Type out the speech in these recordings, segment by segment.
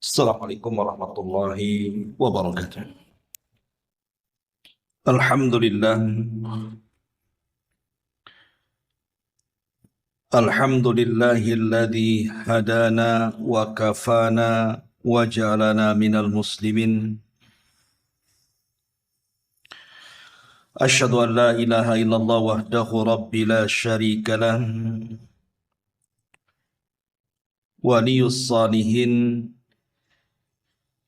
Assalamualaikum warahmatullahi wabarakatuh. Alhamdulillah. Alhamdulillahilladzi hadana wa kafana wa ja'alana minal muslimin. Asyhadu an la ilaha illallah wahdahu rabbi la syarika lah. Waliyus salihin.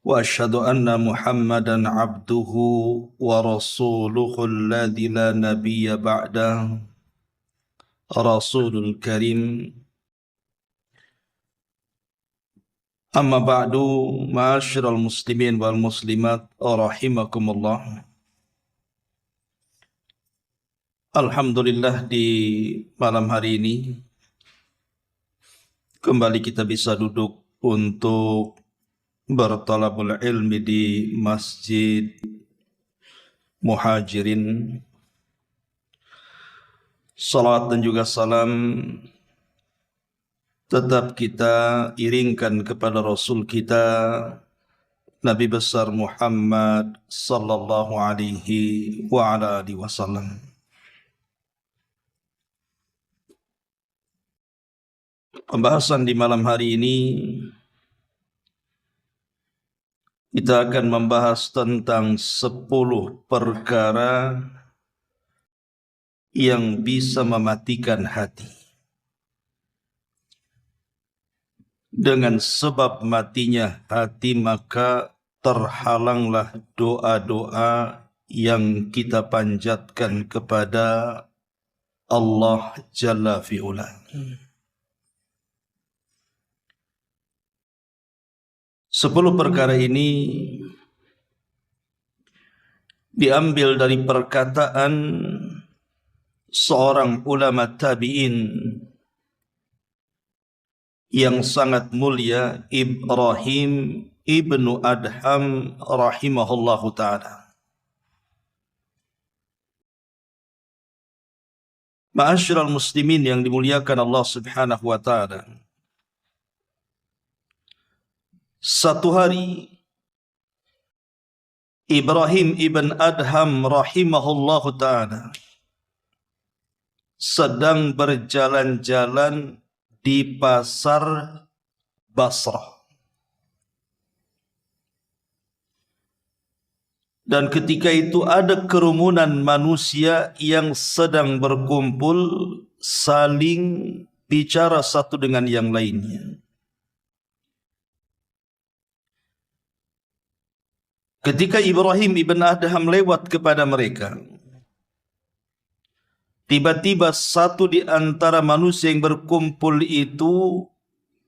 Wa asyhadu anna Muhammadan abduhu wa rasuluhu alladzi la nabiyya ba'dah. Rasulul Karim. Amma ba'du, ma'asyiral muslimin wal muslimat rahimakumullah. Alhamdulillah, di malam hari ini kembali kita bisa duduk untuk bertalabul ilmi di Masjid Muhajirin. Salat dan juga salam tetap kita iringkan kepada Rasul kita, Nabi besar Muhammad sallallahu alaihi wa ala alihi wasallam. Pembahasan di malam hari ini kita akan membahas tentang 10 perkara yang bisa mematikan hati. Dengan sebab matinya hati, maka terhalanglah doa-doa yang kita panjatkan kepada Allah Jalla fi'ula. 10 perkara ini diambil dari perkataan seorang ulama tabi'in yang sangat mulia, Ibrahim ibnu Adham rahimahullahu ta'ala. Ma'asyiral muslimin yang dimuliakan Allah subhanahu wa ta'ala. Satu hari Ibrahim ibn Adham rahimahullahu ta'ala sedang berjalan-jalan di pasar Basrah. Dan ketika itu ada kerumunan manusia yang sedang berkumpul, saling bicara satu dengan yang lainnya. Ketika Ibrahim ibn Adham lewat kepada mereka, tiba-tiba satu di antara manusia yang berkumpul itu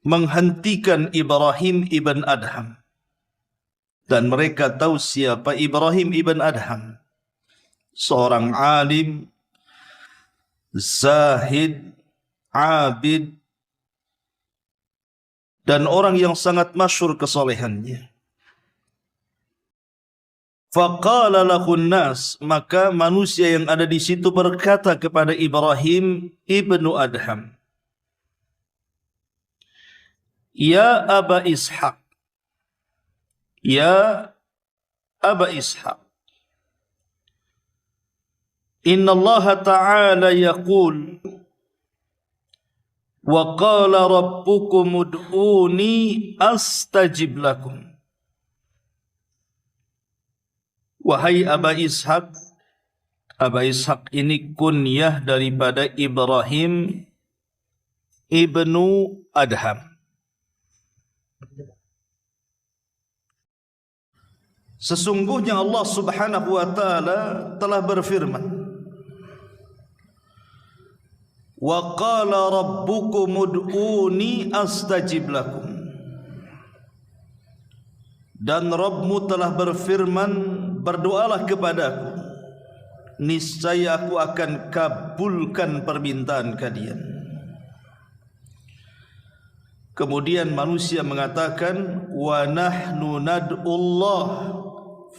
menghentikan Ibrahim ibn Adham. Dan mereka tahu siapa Ibrahim ibn Adham. Seorang alim, zahid, abid, dan orang yang sangat masyhur kesolehannya. Faqala lahun nas, maka manusia yang ada di situ berkata kepada Ibrahim ibnu Adham, Ya Aba Ishaq, Ya Aba Ishaq, Inna Allah Ta'ala yaqul, Wa qala rabbukum ud'uni astajib lakum. Wahai Aba Ishaq, Aba Ishaq ini kunyah daripada Ibrahim ibnu Adham. Sesungguhnya Allah subhanahu wa ta'ala telah berfirman, Wa qala rabbukum ud'uni astajib lakum. Dan Rabbmu telah berfirman, berdoalah kepadaku, niscaya aku akan kabulkan permintaan kalian. Kemudian manusia mengatakan, Wa nahnu nad'ullah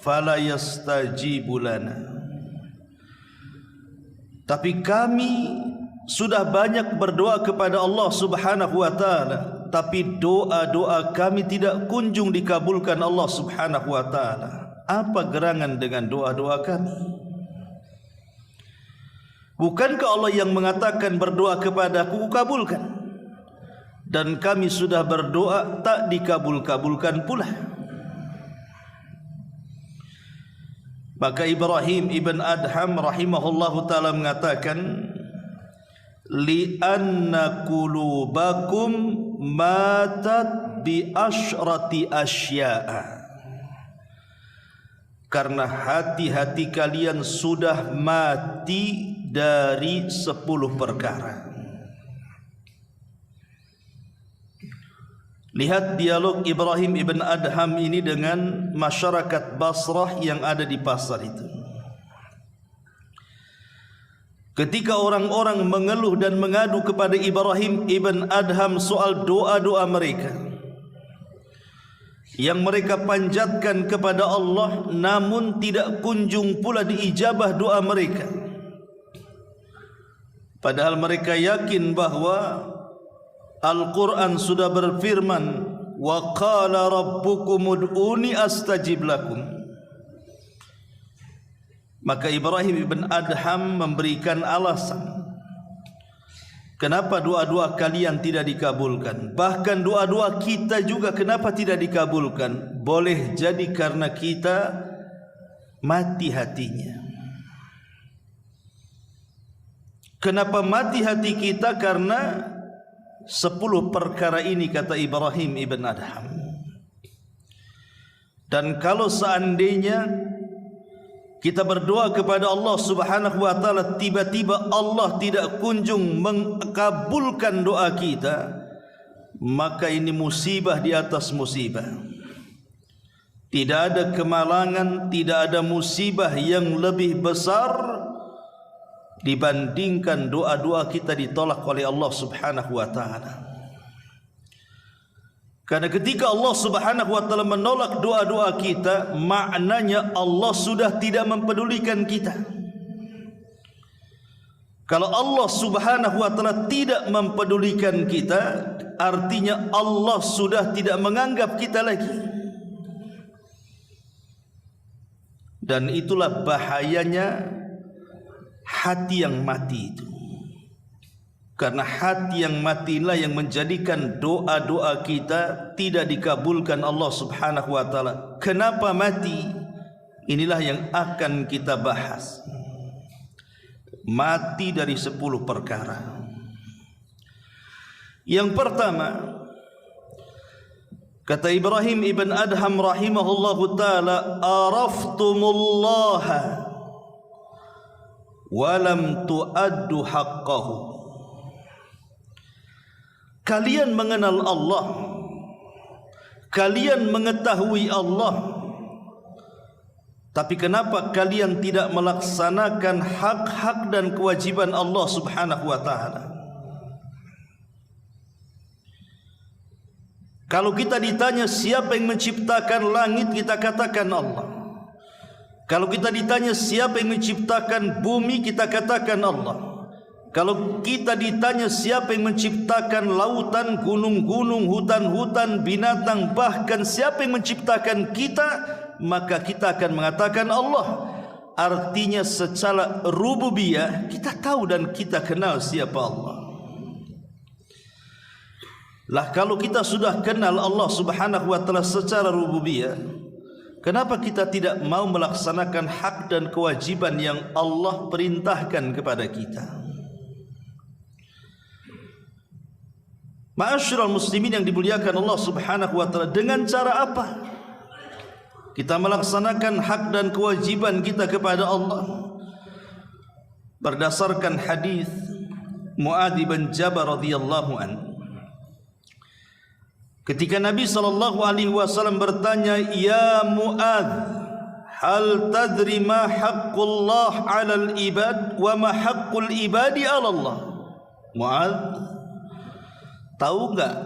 fala yastajibu lana. Tapi kami sudah banyak berdoa kepada Allah subhanahu wa ta'ala, tapi doa-doa kami tidak kunjung dikabulkan Allah Subhanahu wa taala. Apa gerangan dengan doa-doa kami? Bukankah Allah yang mengatakan berdoa kepadaku kabulkan? Dan kami sudah berdoa tak dikabul-kabulkan pula. Maka Ibrahim ibn Adham rahimahullahu ta'ala mengatakan, li'anna qulubakum matat bi asyrati asya'a. Karena hati-hati kalian sudah mati dari 10 perkara. Lihat dialog Ibrahim ibn Adham ini dengan masyarakat Basrah yang ada di pasar itu. Ketika orang-orang mengeluh dan mengadu kepada Ibrahim ibn Adham soal doa-doa mereka yang mereka panjatkan kepada Allah, namun tidak kunjung pula diijabah doa mereka, padahal mereka yakin bahwa Al-Quran sudah berfirman, wa qala rabbukum ud'uni astajib lakum. Maka Ibrahim ibn Adham memberikan alasan kenapa doa-doa kalian tidak dikabulkan. Bahkan doa-doa kita juga kenapa tidak dikabulkan. Boleh jadi karena kita mati hatinya. Kenapa mati hati kita? Karena 10 perkara ini, kata Ibrahim ibn Adham. Dan kalau seandainya kita berdoa kepada Allah Subhanahu wa taala, tiba-tiba Allah tidak kunjung mengabulkan doa kita, maka ini musibah di atas musibah. Tidak ada kemalangan, tidak ada musibah yang lebih besar dibandingkan doa-doa kita ditolak oleh Allah Subhanahu wa taala. Karena ketika Allah Subhanahu wa taala menolak doa-doa kita, maknanya Allah sudah tidak mempedulikan kita. Kalau Allah Subhanahu wa taala tidak mempedulikan kita, artinya Allah sudah tidak menganggap kita lagi. Dan itulah bahayanya hati yang mati itu. Karena hati yang matilah yang menjadikan doa-doa kita tidak dikabulkan Allah Subhanahu wa taala. Kenapa mati? Inilah yang akan kita bahas. Mati dari 10 perkara. Yang pertama, kata Ibrahim ibn Adham rahimahullahu taala, araftumullaha walam tuaddu haqqahu. Kalian mengenal Allah, kalian mengetahui Allah, tapi kenapa kalian tidak melaksanakan hak-hak dan kewajiban Allah Subhanahu wa taala? Kalau kita ditanya siapa yang menciptakan langit, kita katakan Allah. Kalau kita ditanya siapa yang menciptakan bumi, kita katakan Allah. Kalau kita ditanya siapa yang menciptakan lautan, gunung-gunung, hutan-hutan, binatang, bahkan siapa yang menciptakan kita, maka kita akan mengatakan Allah. Artinya secara rububiyah kita tahu dan kita kenal siapa Allah. Lah kalau kita sudah kenal Allah Subhanahu wa taala secara rububiyah, kenapa kita tidak mau melaksanakan hak dan kewajiban yang Allah perintahkan kepada kita? Ma'asyiral muslimin yang dimuliakan Allah Subhanahu wa taala, dengan cara apa kita melaksanakan hak dan kewajiban kita kepada Allah? Berdasarkan hadis Muadz bin Jabal radhiyallahu anhu, ketika Nabi SAW bertanya, ya Muadz, hal tadri ma haqqullah 'alal ibad wa ma haqqul ibadi 'ala Allah? Muadz, tahu enggak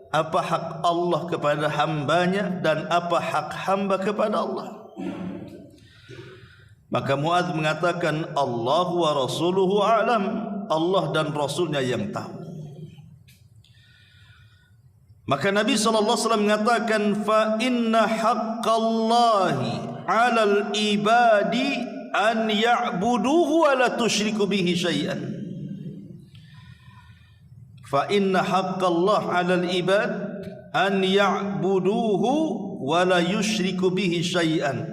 apa hak Allah kepada hambanya dan apa hak hamba kepada Allah? Maka Muadz mengatakan, Allah wa rasuluhu a'lam, Allah dan Rasulnya yang tahu. Maka Nabi SAW mengatakan, fa inna haqqallahi 'alal ibadi an ya'buduhu wa la tusyriku bihi syai'an. Fa inna haqqallahi 'alal ibad an ya'buduhu wa la yusyriku bihi syai'an.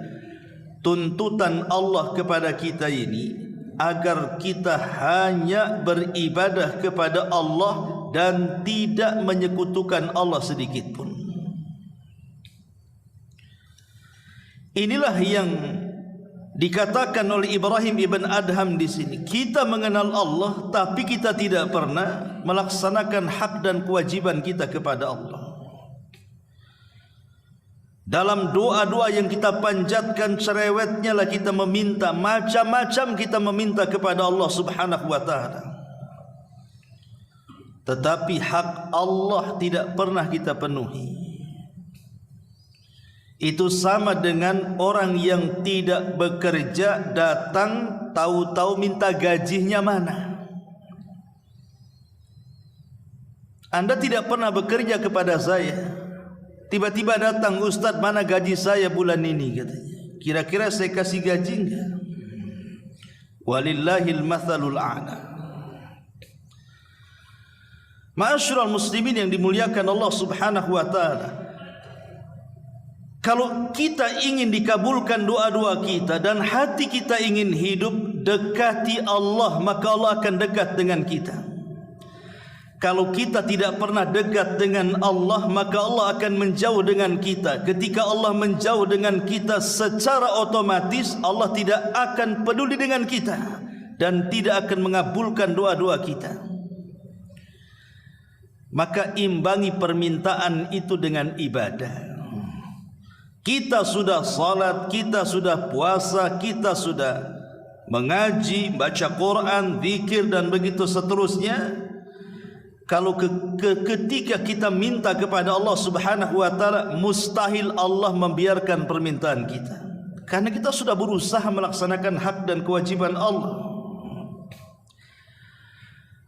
Tuntutan Allah kepada kita ini agar kita hanya beribadah kepada Allah dan tidak menyekutukan Allah sedikit pun. Inilah yang dikatakan oleh Ibrahim ibn Adham di sini. Kita mengenal Allah, tapi kita tidak pernah melaksanakan hak dan kewajiban kita kepada Allah. Dalam doa-doa yang kita panjatkan, cerewetnya lah kita meminta, macam-macam kita meminta kepada Allah Subhanahu wa ta'ala. Tetapi hak Allah tidak pernah kita penuhi. Itu sama dengan orang yang tidak bekerja, datang tahu-tahu minta gajinya mana. Anda tidak pernah bekerja kepada saya, tiba-tiba datang, Ustaz, mana gaji saya bulan ini, katanya. Kira-kira saya kasih gaji enggak? Walillahil mathalul a'la. Ma'asyiral muslimin yang dimuliakan Allah Subhanahu wa ta'ala, kalau kita ingin dikabulkan doa-doa kita dan hati kita ingin hidup dekati Allah, maka Allah akan dekat dengan kita. Kalau kita tidak pernah dekat dengan Allah, maka Allah akan menjauh dengan kita. Ketika Allah menjauh dengan kita, secara otomatis Allah tidak akan peduli dengan kita dan tidak akan mengabulkan doa-doa kita. Maka imbangi permintaan itu dengan ibadah. Kita sudah salat, kita sudah puasa, kita sudah mengaji, baca Quran, zikir dan begitu seterusnya. Kalau ketika kita minta kepada Allah Subhanahu wa ta'ala, mustahil Allah membiarkan permintaan kita, karena kita sudah berusaha melaksanakan hak dan kewajiban Allah.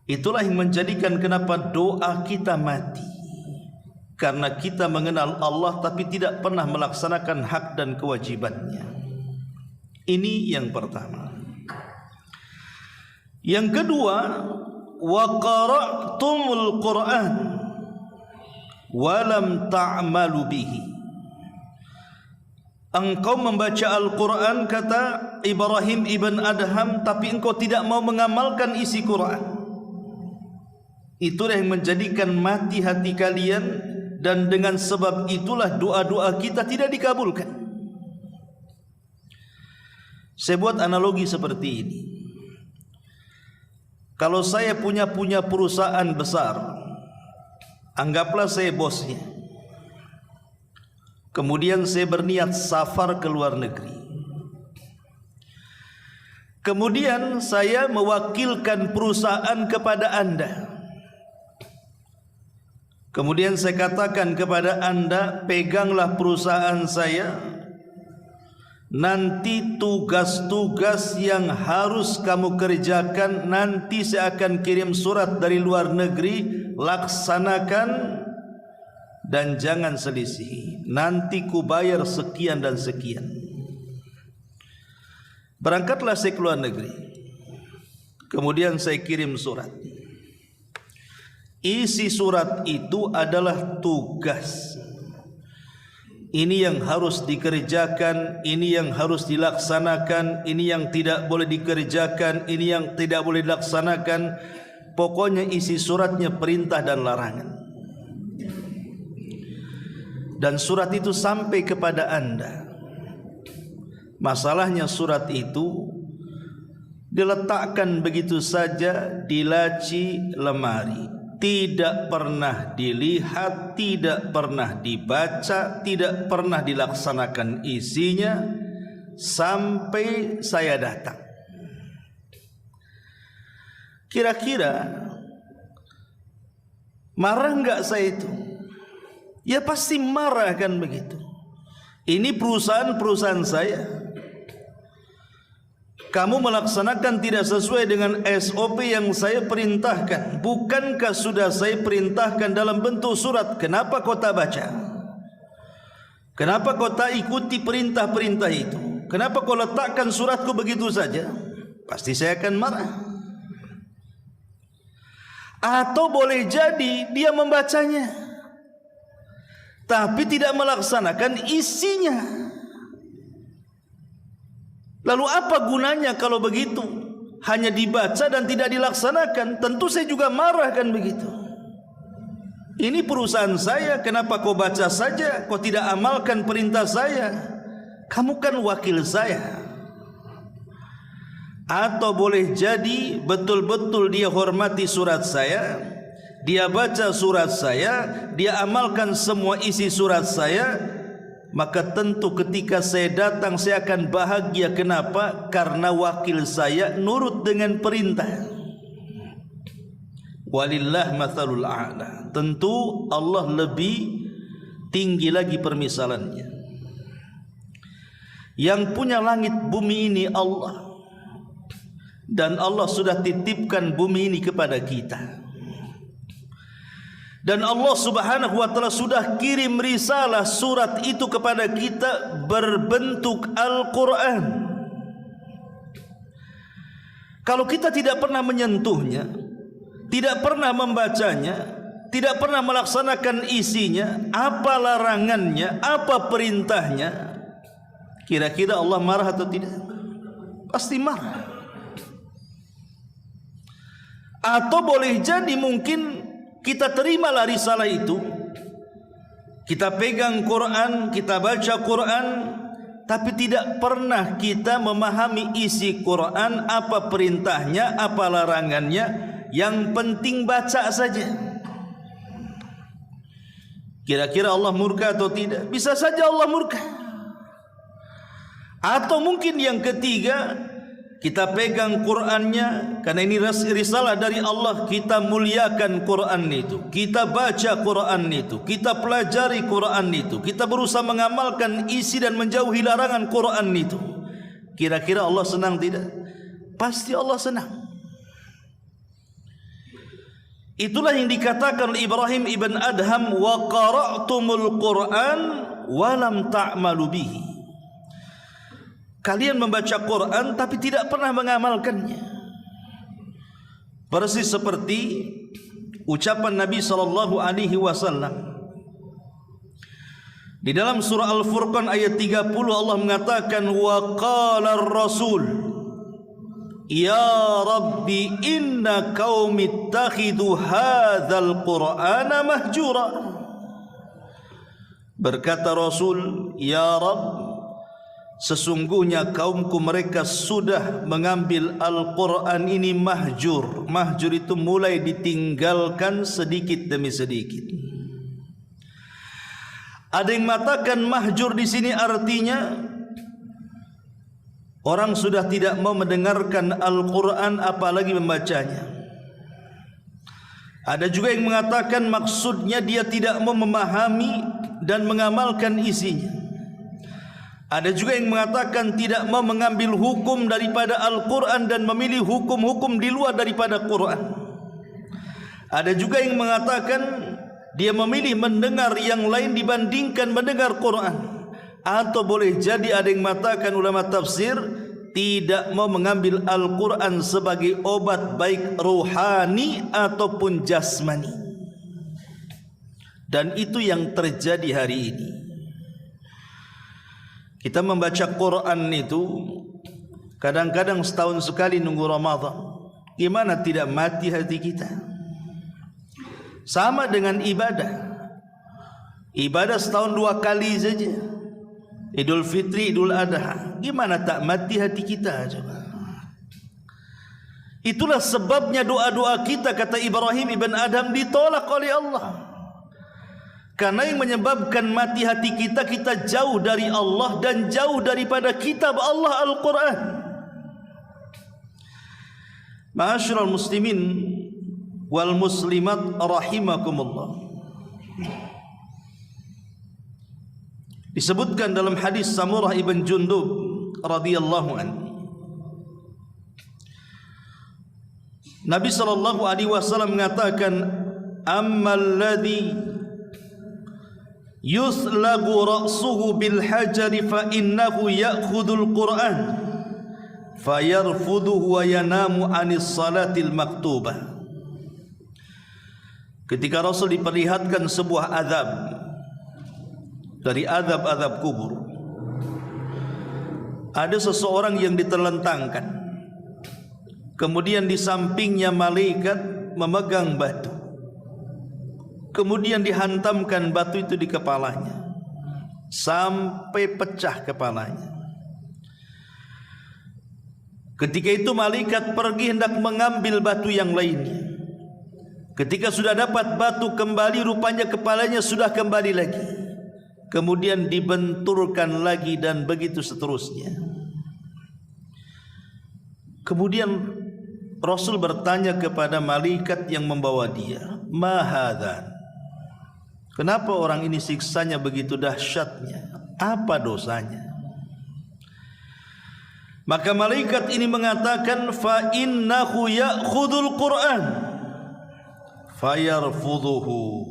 Itulah yang menjadikan kenapa doa kita mati, karena kita mengenal Allah tapi tidak pernah melaksanakan hak dan kewajibannya. Ini yang pertama. Yang kedua, wa qara'tumul Qur'an wa lam ta'malu bihi. Engkau membaca Al-Quran, kata Ibrahim ibn Adham, tapi engkau tidak mau mengamalkan isi Quran. Itulah yang menjadikan mati hati kalian, dan dengan sebab itulah doa-doa kita tidak dikabulkan. Saya buat analogi seperti ini. Kalau saya punya perusahaan besar, anggaplah saya bosnya. Kemudian saya berniat safar ke luar negeri. Kemudian saya mewakilkan perusahaan kepada Anda. Kemudian saya katakan kepada Anda, peganglah perusahaan saya. Nanti tugas-tugas yang harus kamu kerjakan, nanti saya akan kirim surat dari luar negeri, laksanakan dan jangan selisih. Nanti ku bayar sekian dan sekian. Berangkatlah saya ke luar negeri. Kemudian saya kirim surat. Isi surat itu adalah tugas. Ini yang harus dikerjakan, ini yang harus dilaksanakan, ini yang tidak boleh dikerjakan, ini yang tidak boleh dilaksanakan. Pokoknya isi suratnya perintah dan larangan. Dan surat itu sampai kepada Anda. Masalahnya surat itu diletakkan begitu saja di laci lemari, tidak pernah dilihat, tidak pernah dibaca, tidak pernah dilaksanakan isinya sampai saya datang. Kira-kira marah enggak saya itu? Ya pasti marah kan begitu. Ini perusahaan saya. kamu melaksanakan tidak sesuai dengan SOP yang saya perintahkan. Bukankah sudah saya perintahkan dalam bentuk surat? Kenapa kau tak baca? Kenapa kau tak ikuti perintah-perintah itu? Kenapa kau letakkan suratku begitu saja? Pasti saya akan marah. Atau boleh jadi dia membacanya, tapi tidak melaksanakan isinya. Lalu apa gunanya kalau begitu? Hanya dibaca dan tidak dilaksanakan. Tentu saya juga marah kan begitu. Ini perusahaan saya, kenapa kau baca saja, kau tidak amalkan perintah saya? Kamu kan wakil saya. Atau boleh jadi betul-betul dia hormati surat saya, dia baca surat saya, dia amalkan semua isi surat saya, maka tentu ketika saya datang saya akan bahagia. Kenapa? Karena wakil saya nurut dengan perintah. Walillah mathalul a'la. Tentu Allah lebih tinggi lagi permisalannya. Yang punya langit bumi ini Allah, dan Allah sudah titipkan bumi ini kepada kita. Dan Allah subhanahu wa ta'ala sudah kirim risalah surat itu kepada kita berbentuk Al-Quran. Kalau kita tidak pernah menyentuhnya, tidak pernah membacanya, tidak pernah melaksanakan isinya, apa larangannya, apa perintahnya, kira-kira Allah marah atau tidak? Pasti marah. Atau boleh jadi mungkin kita terimalah risalah itu, kita pegang Quran, kita baca Quran, tapi tidak pernah kita memahami isi Quran, apa perintahnya, apa larangannya. Yang penting baca saja. Kira-kira Allah murka atau tidak? Bisa saja Allah murka. Atau mungkin yang ketiga, kita pegang Qurannya, karena ini risalah dari Allah, kita muliakan Quran itu, kita baca Quran itu, kita pelajari Quran itu, kita berusaha mengamalkan isi dan menjauhi larangan Quran itu. Kira-kira Allah senang tidak? Pasti Allah senang. Itulah yang dikatakan oleh Ibrahim ibn Adham, wa qara'tumul Quran wa lam ta'malu bihi. Kalian membaca Quran tapi tidak pernah mengamalkannya. Persis seperti ucapan Nabi SAW di dalam surah Al-Furqan ayat 30, Allah mengatakan, wa qala ar-rasul ya rabbi inna qaumi ittakhidhu hadzal qur'ana mahjura. Berkata Rasul, ya Rabb, sesungguhnya kaumku mereka sudah mengambil Al-Quran ini mahjur. Mahjur itu mulai ditinggalkan sedikit demi sedikit. Ada yang mengatakan mahjur di sini artinya orang sudah tidak mau mendengarkan Al-Quran apalagi membacanya. Ada juga yang mengatakan maksudnya dia tidak mau memahami dan mengamalkan isinya. Ada juga yang mengatakan tidak mau mengambil hukum daripada Al-Quran dan memilih hukum-hukum di luar daripada Quran. Ada juga yang mengatakan dia memilih mendengar yang lain dibandingkan mendengar Quran. Atau boleh jadi ada yang mengatakan ulama tafsir tidak mau mengambil Al-Quran sebagai obat baik rohani ataupun jasmani. Dan itu yang terjadi hari ini. Kita membaca Quran itu kadang-kadang setahun sekali nunggu Ramadan. Gimana tidak mati hati kita? Sama dengan ibadah. Ibadah setahun 2 kali saja. Idul Fitri, Idul Adha. Gimana tak mati hati kita? Coba. Itulah sebabnya doa-doa kita, kata Ibrahim ibn Adham, ditolak oleh Allah. Karena yang menyebabkan mati hati kita, kita jauh dari Allah dan jauh daripada kitab Allah Al-Quran. Ma'asyiral muslimin wal muslimat rahimakumullah. Disebutkan dalam hadis Samurah ibn Jundub radhiyallahu anhu, Nabi sallallahu alaihi wasallam mengatakan, ammal ladzi yuslagu ra'suhu bil hajari fa innahu ya'khudul Qur'an fayarfuduhu wa yanamu anis salatil maktubah. Ketika Rasul diperlihatkan sebuah azab dari azab-azab kubur, ada seseorang yang diterlentangkan, kemudian di sampingnya malaikat memegang batu, kemudian dihantamkan batu itu di kepalanya sampai pecah kepalanya. Ketika itu malaikat pergi hendak mengambil batu yang lainnya. Ketika sudah dapat batu kembali, rupanya kepalanya sudah kembali lagi. Kemudian dibenturkan lagi dan begitu seterusnya. Kemudian Rasul bertanya kepada malaikat yang membawa dia, "Ma hadza?" Kenapa orang ini siksanya begitu dahsyatnya? Apa dosanya? Maka malaikat ini mengatakan, "Fa innahu ya'khudul Qur'an fayarfuduhu."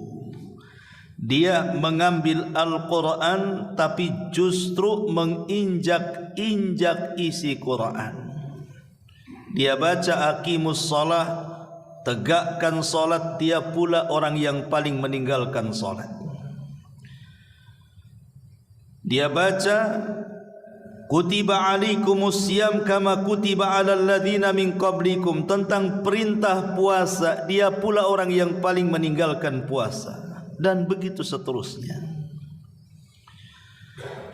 Dia mengambil Al-Quran tapi justru menginjak-injak isi Quran. Dia baca aqimus shalah, tegakkan salat, dia pula orang yang paling meninggalkan salat. Dia baca kutiba alaikumus siyam kama kutiba alal ladzina min qablikum, tentang perintah puasa, dia pula orang yang paling meninggalkan puasa, dan begitu seterusnya.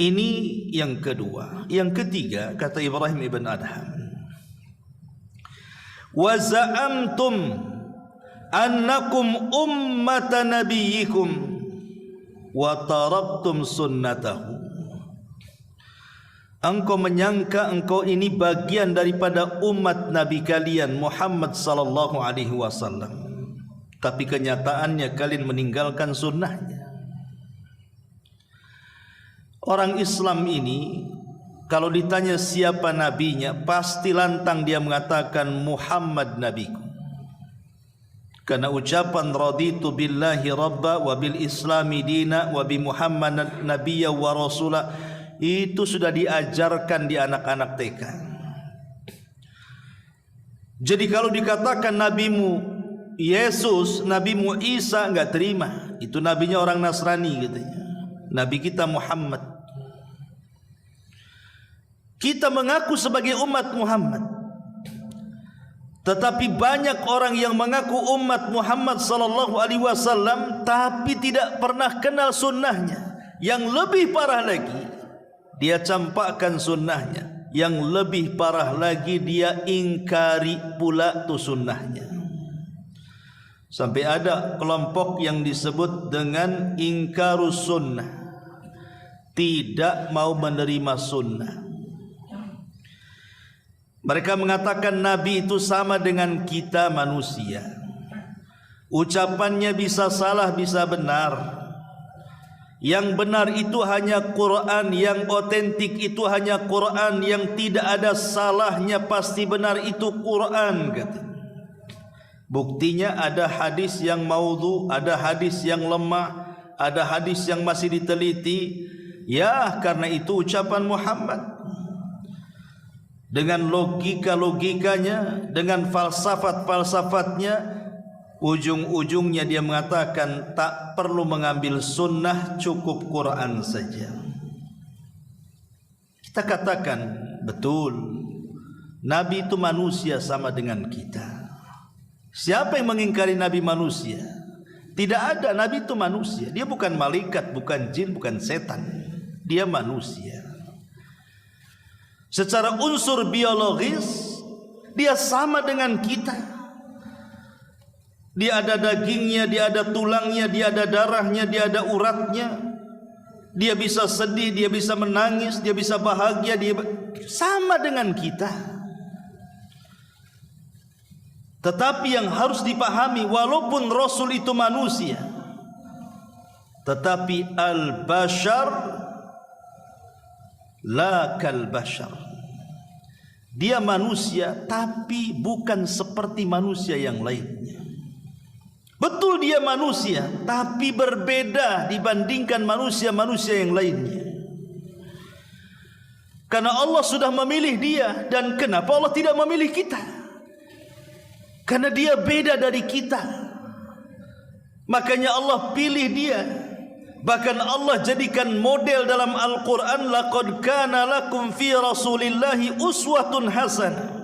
Ini yang kedua. Yang ketiga, kata Ibrahim ibn Adham, wa za'amtum annakum ummata nabiyyikum wa taraktum sunnatahu. Engkau menyangka engkau ini bagian daripada umat Nabi kalian Muhammad sallallahu alaihi wasallam, tapi kenyataannya kalian meninggalkan sunnahnya. Orang Islam ini kalau ditanya siapa nabinya, pasti lantang dia mengatakan Muhammad nabiku. Karena ucapan raditu billahi rabba wa bil islami dina wa bi Muhammadan nabiyya wa rasula itu sudah diajarkan di anak-anak TK. Jadi kalau dikatakan nabimu Yesus, nabimu Isa, enggak terima. Itu nabinya orang Nasrani katanya. Nabi kita Muhammad. Kita mengaku sebagai umat Muhammad, tetapi banyak orang yang mengaku umat Muhammad sallallahu alaihi wasallam tapi tidak pernah kenal sunnahnya. Yang lebih parah lagi, dia campakkan sunnahnya. Yang lebih parah lagi, dia ingkari pula tu sunnahnya. Sampai ada kelompok yang disebut dengan ingkarus sunnah, tidak mau menerima sunnah. Mereka mengatakan Nabi itu sama dengan kita manusia. Ucapannya bisa salah, bisa benar. Yang benar itu hanya Quran, yang otentik itu hanya Quran, yang tidak ada salahnya pasti benar itu Quran, kata. Buktinya ada hadis yang maudhu, ada hadis yang lemah, ada hadis yang masih diteliti. Ya, karena itu ucapan Muhammad. Dengan logika-logikanya, dengan falsafat-falsafatnya, ujung-ujungnya dia mengatakan tak perlu mengambil sunnah, cukup Quran saja. Kita katakan betul, Nabi itu manusia sama dengan kita. Siapa yang mengingkari Nabi manusia? Tidak ada. Nabi itu manusia. Dia bukan malaikat, bukan jin, bukan setan. Dia manusia. Secara unsur biologis dia sama dengan kita. Dia ada dagingnya, dia ada tulangnya, dia ada darahnya, dia ada uratnya. Dia bisa sedih, dia bisa menangis, dia bisa bahagia, dia sama dengan kita. Tetapi yang harus dipahami, walaupun Rasul itu manusia, tetapi al-bashar la kal bashar. Dia manusia tapi bukan seperti manusia yang lainnya. Betul dia manusia tapi berbeda dibandingkan manusia-manusia yang lainnya. Karena Allah sudah memilih dia. Dan kenapa Allah tidak memilih kita? Karena dia beda dari kita. Makanya Allah pilih dia. Bahkan Allah jadikan model dalam Al-Quran. Laqad kana lakum fi rasulillahi uswatun hasanah.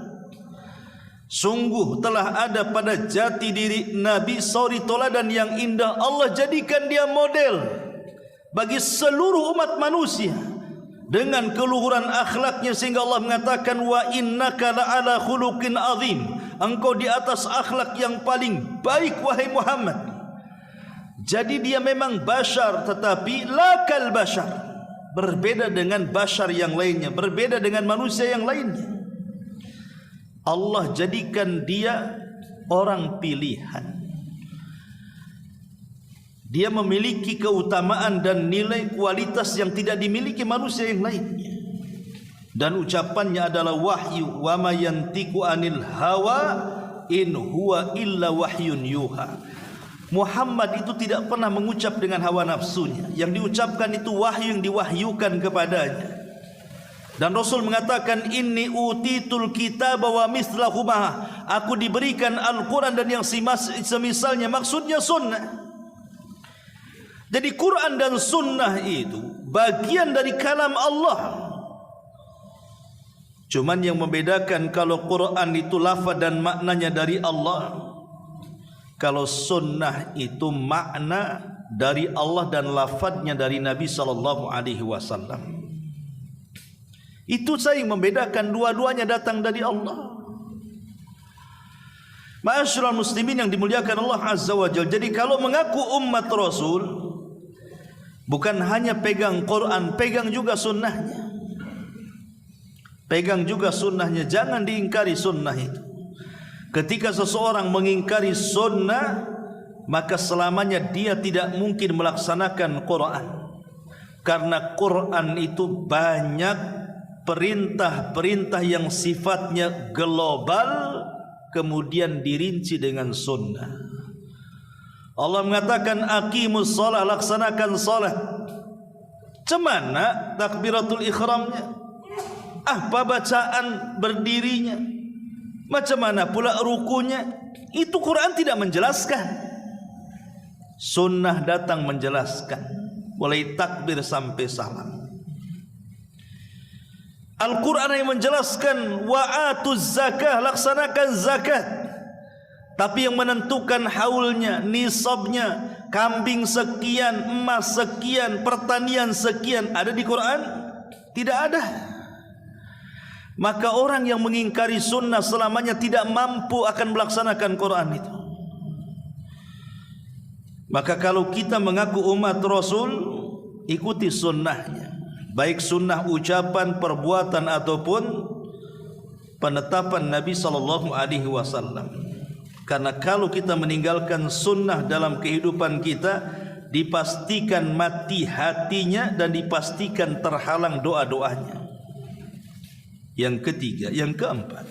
Sungguh telah ada pada jati diri Nabi suri toladan yang indah. Allah jadikan dia model bagi seluruh umat manusia dengan keluhuran akhlaknya, sehingga Allah mengatakan wa innaka la'ala khuluqin azim. Engkau di atas akhlak yang paling baik wahai Muhammad. Jadi dia memang bashar tetapi lakal bashar, berbeda dengan bashar yang lainnya, berbeda dengan manusia yang lainnya. Allah jadikan dia orang pilihan. Dia memiliki keutamaan dan nilai kualitas yang tidak dimiliki manusia yang lainnya. Dan ucapannya adalah wahyu. Wa ma yantiqu anil hawa in huwa illa wahyun yuha. Muhammad itu tidak pernah mengucap dengan hawa nafsunya. Yang diucapkan itu wahyu yang diwahyukan kepadanya. Dan Rasul mengatakan inni utitul kitab wa mislahu ma'a. Aku diberikan Al-Quran dan yang semisalnya, maksudnya sunnah. Jadi Quran dan sunnah itu bagian dari kalam Allah. Cuman yang membedakan kalau Quran itu lafaz dan maknanya dari Allah, kalau sunnah itu makna dari Allah dan lafaznya dari Nabi SAW. Itu saya yang membedakan, dua-duanya datang dari Allah. Ma'asyiral muslimin yang dimuliakan Allah Azza wa Jalla. Jadi kalau mengaku umat Rasul, bukan hanya pegang Quran, pegang juga sunnahnya. Pegang juga sunnahnya, jangan diingkari sunnah itu. Ketika seseorang mengingkari sunnah, maka selamanya dia tidak mungkin melaksanakan Quran. Karena Quran itu banyak perintah-perintah yang sifatnya global, kemudian dirinci dengan sunnah. Allah mengatakan aqimus shalah, laksanakan salat. Cemana takbiratul ihramnya? Apa bacaan berdirinya? Macam mana pula rukunya? Itu Quran tidak menjelaskan. Sunnah datang menjelaskan, mulai takbir sampai salam. Al-Quran yang menjelaskan wa'atuz zakah, laksanakan zakat. Tapi yang menentukan haulnya, nisabnya, kambing sekian, emas sekian, pertanian sekian, ada di Quran? Tidak ada. Maka orang yang mengingkari sunnah selamanya tidak mampu akan melaksanakan Quran itu. Maka kalau kita mengaku umat Rasul, ikuti sunnahnya, baik sunnah ucapan, perbuatan ataupun penetapan Nabi SAW. Karena kalau kita meninggalkan sunnah dalam kehidupan kita, dipastikan mati hatinya dan dipastikan terhalang doa-doanya. Yang ketiga, yang keempat,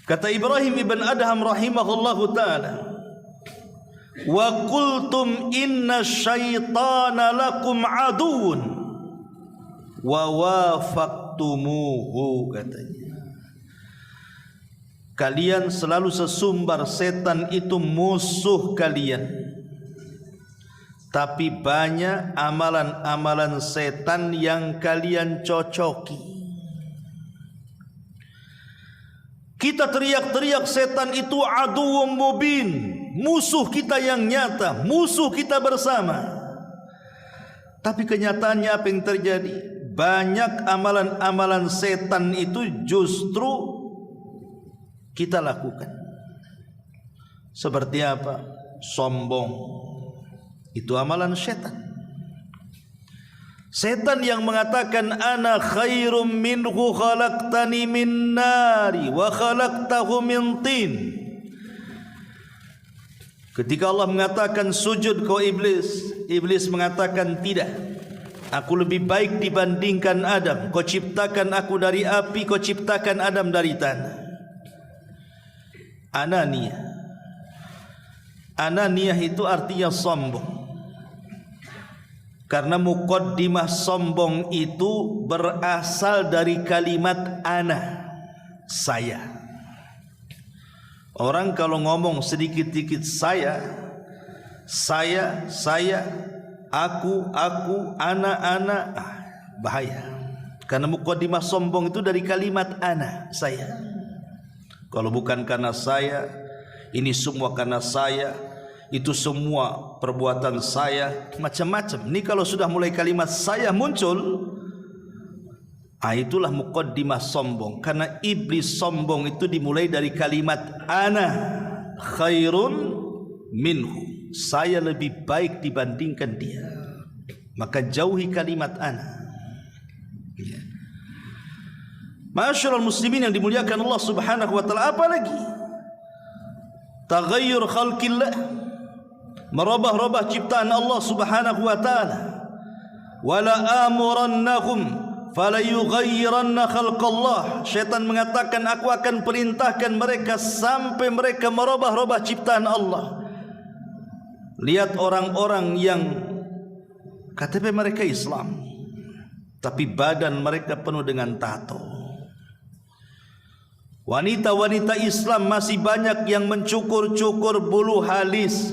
kata Ibrahim ibn Adham rahimahullahu ta'ala, wa qultum inna syaitana lakum aduun wa wafaktumuhu, katanya, kalian selalu sesumbar setan itu musuh kalian. Tapi banyak amalan-amalan setan yang kalian cocoki. Kita teriak-teriak setan itu aduwwum mubin, musuh kita yang nyata, musuh kita bersama. Tapi kenyataannya apa yang terjadi? Banyak amalan-amalan setan itu justru kita lakukan. Seperti apa? Sombong. Itu amalan setan. Setan yang mengatakan ana khairum minhu khalaqtani min nari wa khalaqtahu min tin. Ketika Allah mengatakan sujud kau iblis, iblis mengatakan tidak. Aku lebih baik dibandingkan Adam. Kau ciptakan aku dari api, kau ciptakan Adam dari tanah. Ananiyah. Ananiyah itu artinya sombong. Karena muqaddimah sombong itu berasal dari kalimat ana, saya. Orang kalau ngomong sedikit-sedikit saya, aku, ana, bahaya. Karena muqaddimah sombong itu dari kalimat ana, saya. Kalau bukan karena saya, ini semua karena saya, itu semua perbuatan saya, macam-macam. Ini kalau sudah mulai kalimat saya muncul, itulah muqaddimah sombong. Karena iblis sombong itu dimulai dari kalimat ana khairun minhu, saya lebih baik dibandingkan dia. Maka jauhi kalimat ana. Ma'asyiral muslimin yang dimuliakan Allah Subhanahu wa taala, apa lagi? Taghayyur khalqillah, merubah-rubah ciptaan Allah Subhanahu wa taala. Wala amurannahum fala yughayyiranna khalqallah. Syaitan mengatakan, aku akan perintahkan mereka sampai mereka merubah-rubah ciptaan Allah. Lihat orang-orang yang KTP mereka Islam, tapi badan mereka penuh dengan tato. Wanita-wanita Islam masih banyak yang mencukur-cukur bulu halis.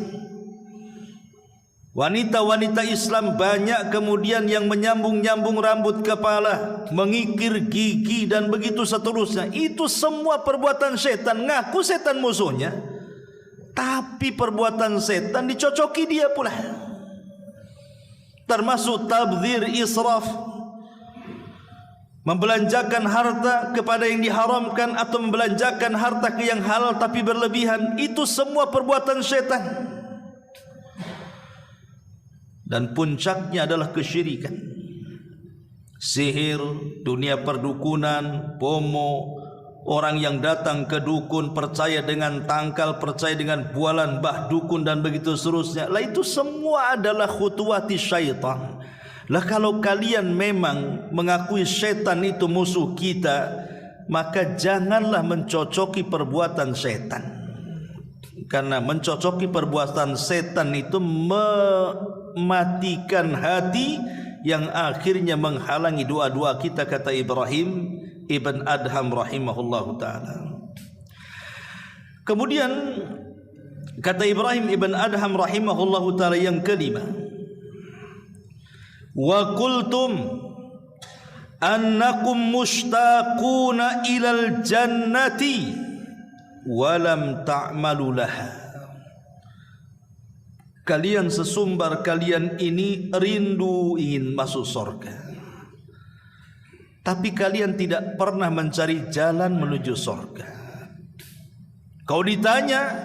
Wanita-wanita Islam banyak kemudian yang menyambung-nyambung rambut kepala, mengikir gigi dan begitu seterusnya. Itu semua perbuatan setan. Ngaku setan musuhnya, tapi perbuatan setan dicocoki dia pula. Termasuk tabdzir, israf, membelanjakan harta kepada yang diharamkan atau membelanjakan harta ke yang halal tapi berlebihan. Itu semua perbuatan syaitan. Dan puncaknya adalah kesyirikan, sihir, dunia perdukunan, pomo, orang yang datang ke dukun percaya dengan tangkal, percaya dengan bualan bah dukun dan begitu seterusnya. Lah itu semua adalah khutuwati syaitan. Lah kalau kalian memang mengakui syaitan itu musuh kita, maka janganlah mencocoki perbuatan syaitan. Karena mencocoki perbuatan setan itu mematikan hati yang akhirnya menghalangi doa-doa kita, kata Ibrahim ibn Adham rahimahullahu ta'ala. Kemudian kata Ibrahim ibn Adham rahimahullahu ta'ala yang kelima, wa qultum annakum mushtaquna ilal jannati walam ta'malu laha. Kalian sesumbar kalian ini rindu ingin masuk surga, tapi kalian tidak pernah mencari jalan menuju surga. Kau ditanya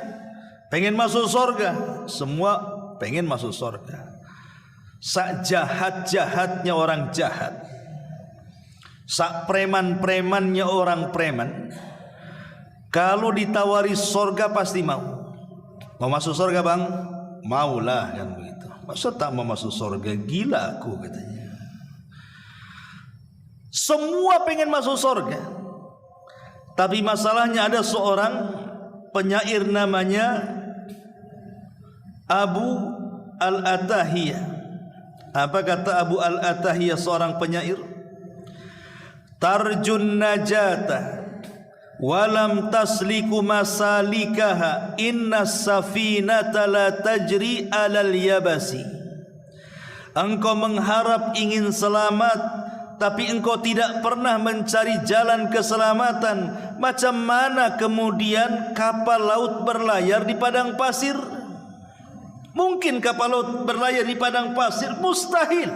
pengen masuk surga, semua pengen masuk surga. Sak jahat-jahatnya orang jahat, sak preman-premannya orang preman, kalau ditawari surga pasti mau. Mau masuk surga bang? Maulah, kan begitu. Masa tak mau masuk surga? Gila aku, katanya. Semua pengen masuk surga, tapi masalahnya ada seorang penyair namanya Abu Al-Atahiyah. Apa kata Abu Al-Atahiyah, seorang penyair? Tarjun najata walam tasliku masalikaha, inna safinata la tajri alal yabasi. Engkau mengharap ingin selamat, tapi engkau tidak pernah mencari jalan keselamatan. Macam mana kemudian kapal laut berlayar di padang pasir? Mungkin kapal laut berlayar di padang pasir? Mustahil.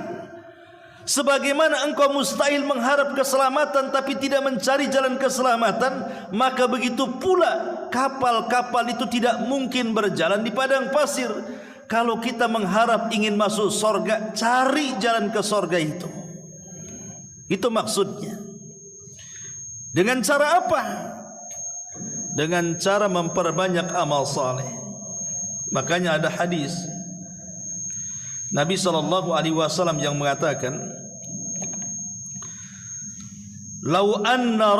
Sebagaimana engkau mustahil mengharap keselamatan tapi tidak mencari jalan keselamatan, maka begitu pula kapal-kapal itu tidak mungkin berjalan di padang pasir. Kalau kita mengharap ingin masuk surga, cari jalan ke surga itu. Itu maksudnya. Dengan cara apa? Dengan cara memperbanyak amal saleh. Makanya ada hadis, Nabi SAW yang mengatakan, "Lau anna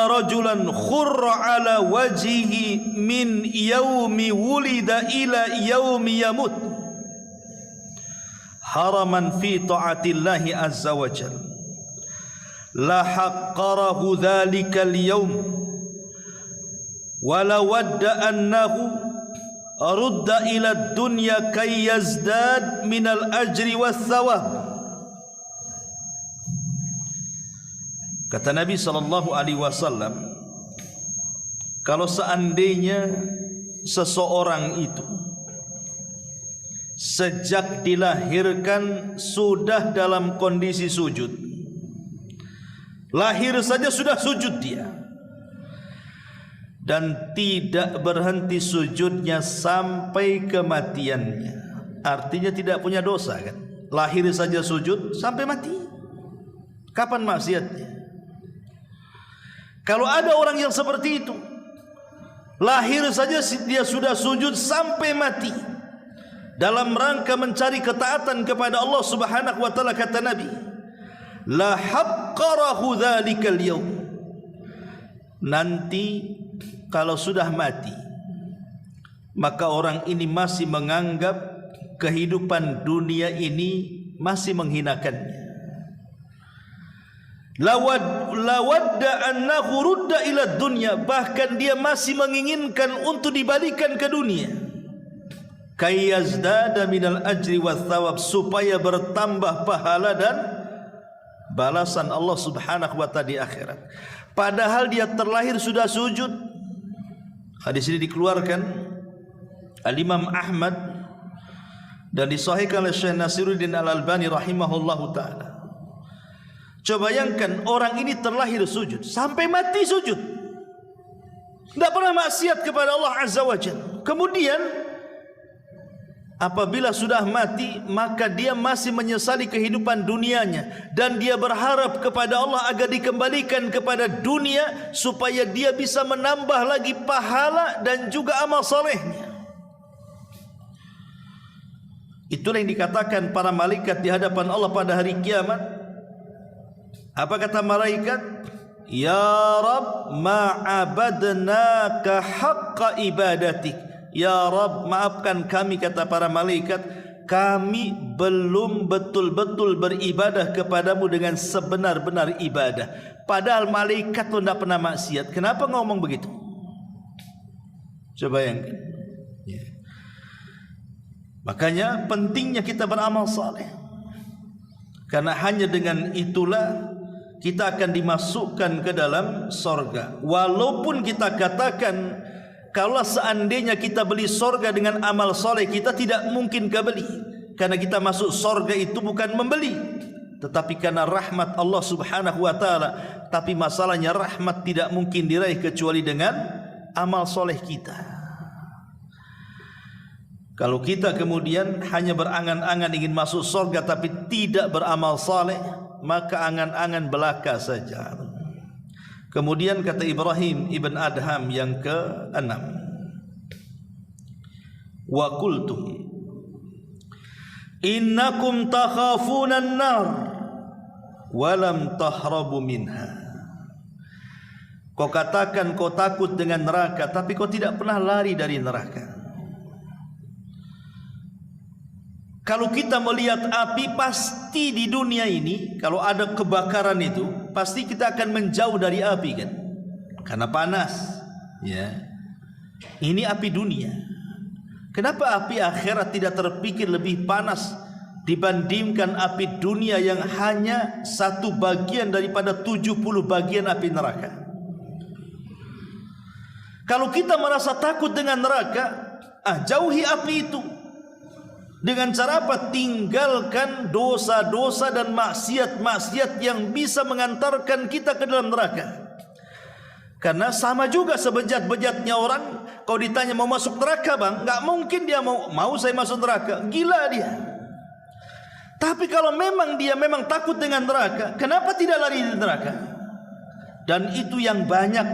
rajulan khurra ala wajhihi min yaumi wulida ila yaumi yamut haraman fi ta'atillahi azza wa jalla la haqqarahu dhalikal yawm wa la wadda annahu rudda ila dunya kay yazdad minal ajri was thawab." Kata Nabi SAW, kalau seandainya seseorang itu sejak dilahirkan sudah dalam kondisi sujud, lahir saja sudah sujud dia, dan tidak berhenti sujudnya sampai kematiannya, artinya tidak punya dosa kan? Lahir saja sujud sampai mati. Kapan maksiatnya? Kalau ada orang yang seperti itu, lahir saja dia sudah sujud sampai mati dalam rangka mencari ketaatan kepada Allah Subhanahu wa taala, kata Nabi, la haqqarahu dzalikal yaum. Nanti kalau sudah mati, maka orang ini masih menganggap kehidupan dunia ini masih menghinakannya. Lawadda annahu rudda ila dunya, bahkan dia masih menginginkan untuk dibalikan ke dunia, kay yazdada minal ajri wath thawab, supaya bertambah pahala dan balasan Allah Subhanahu wa taala di akhirat. Padahal dia terlahir sudah sujud. Hadis ini dikeluarkan Al-Imam Ahmad dan disahihkan oleh Syekh Nasiruddin Al-Albani rahimahullahu taala. Coba bayangkan, orang ini terlahir sujud sampai mati sujud, tidak pernah maksiat kepada Allah Azza wa Jalla. Kemudian apabila sudah mati, maka dia masih menyesali kehidupan dunianya, dan dia berharap kepada Allah agar dikembalikan kepada dunia supaya dia bisa menambah lagi pahala dan juga amal solehnya. Itulah yang dikatakan para malaikat di hadapan Allah pada hari kiamat. Apa kata malaikat? Ya Rabb, ma'abadnaka haqqa ibadatik. Ya Rabb, maafkan kami, kata para malaikat, kami belum betul-betul beribadah kepadamu dengan sebenar-benar ibadah. Padahal malaikat itu tidak pernah maksiat. Kenapa ngomong begitu? Coba bayangkan. Ya. Makanya pentingnya kita beramal saleh, karena hanya dengan itulah kita akan dimasukkan ke dalam sorga. Walaupun kita katakan, kalau seandainya kita beli sorga dengan amal soleh, kita tidak mungkin kebeli, karena kita masuk sorga itu bukan membeli, tetapi karena rahmat Allah Subhanahu wa taala. Tapi masalahnya rahmat tidak mungkin diraih kecuali dengan amal soleh kita. Kalau kita kemudian hanya berangan-angan ingin masuk sorga tapi tidak beramal soleh, maka angan-angan belaka saja. Kemudian kata Ibrahim ibn Adham yang ke-6, wa qultum innakum takhafuna an-nar wa lam tahrabu minha. Kau katakan kau takut dengan neraka, tapi kau tidak pernah lari dari neraka. Kalau kita melihat api, pasti di dunia ini kalau ada kebakaran itu, pasti kita akan menjauh dari api kan, karena panas ya. Ini api dunia. Kenapa api akhirat tidak terpikir lebih panas dibandingkan api dunia yang hanya satu bagian daripada 70 bagian api neraka? Kalau kita merasa takut dengan neraka, jauhi api itu. Dengan cara apa? Tinggalkan dosa-dosa dan maksiat-maksiat yang bisa mengantarkan kita ke dalam neraka. Karena sama juga sebejat-bejatnya orang, kalau ditanya mau masuk neraka bang, nggak mungkin dia mau saya masuk neraka, gila dia. Tapi kalau memang dia memang takut dengan neraka, kenapa tidak lari dari neraka? Dan itu yang banyak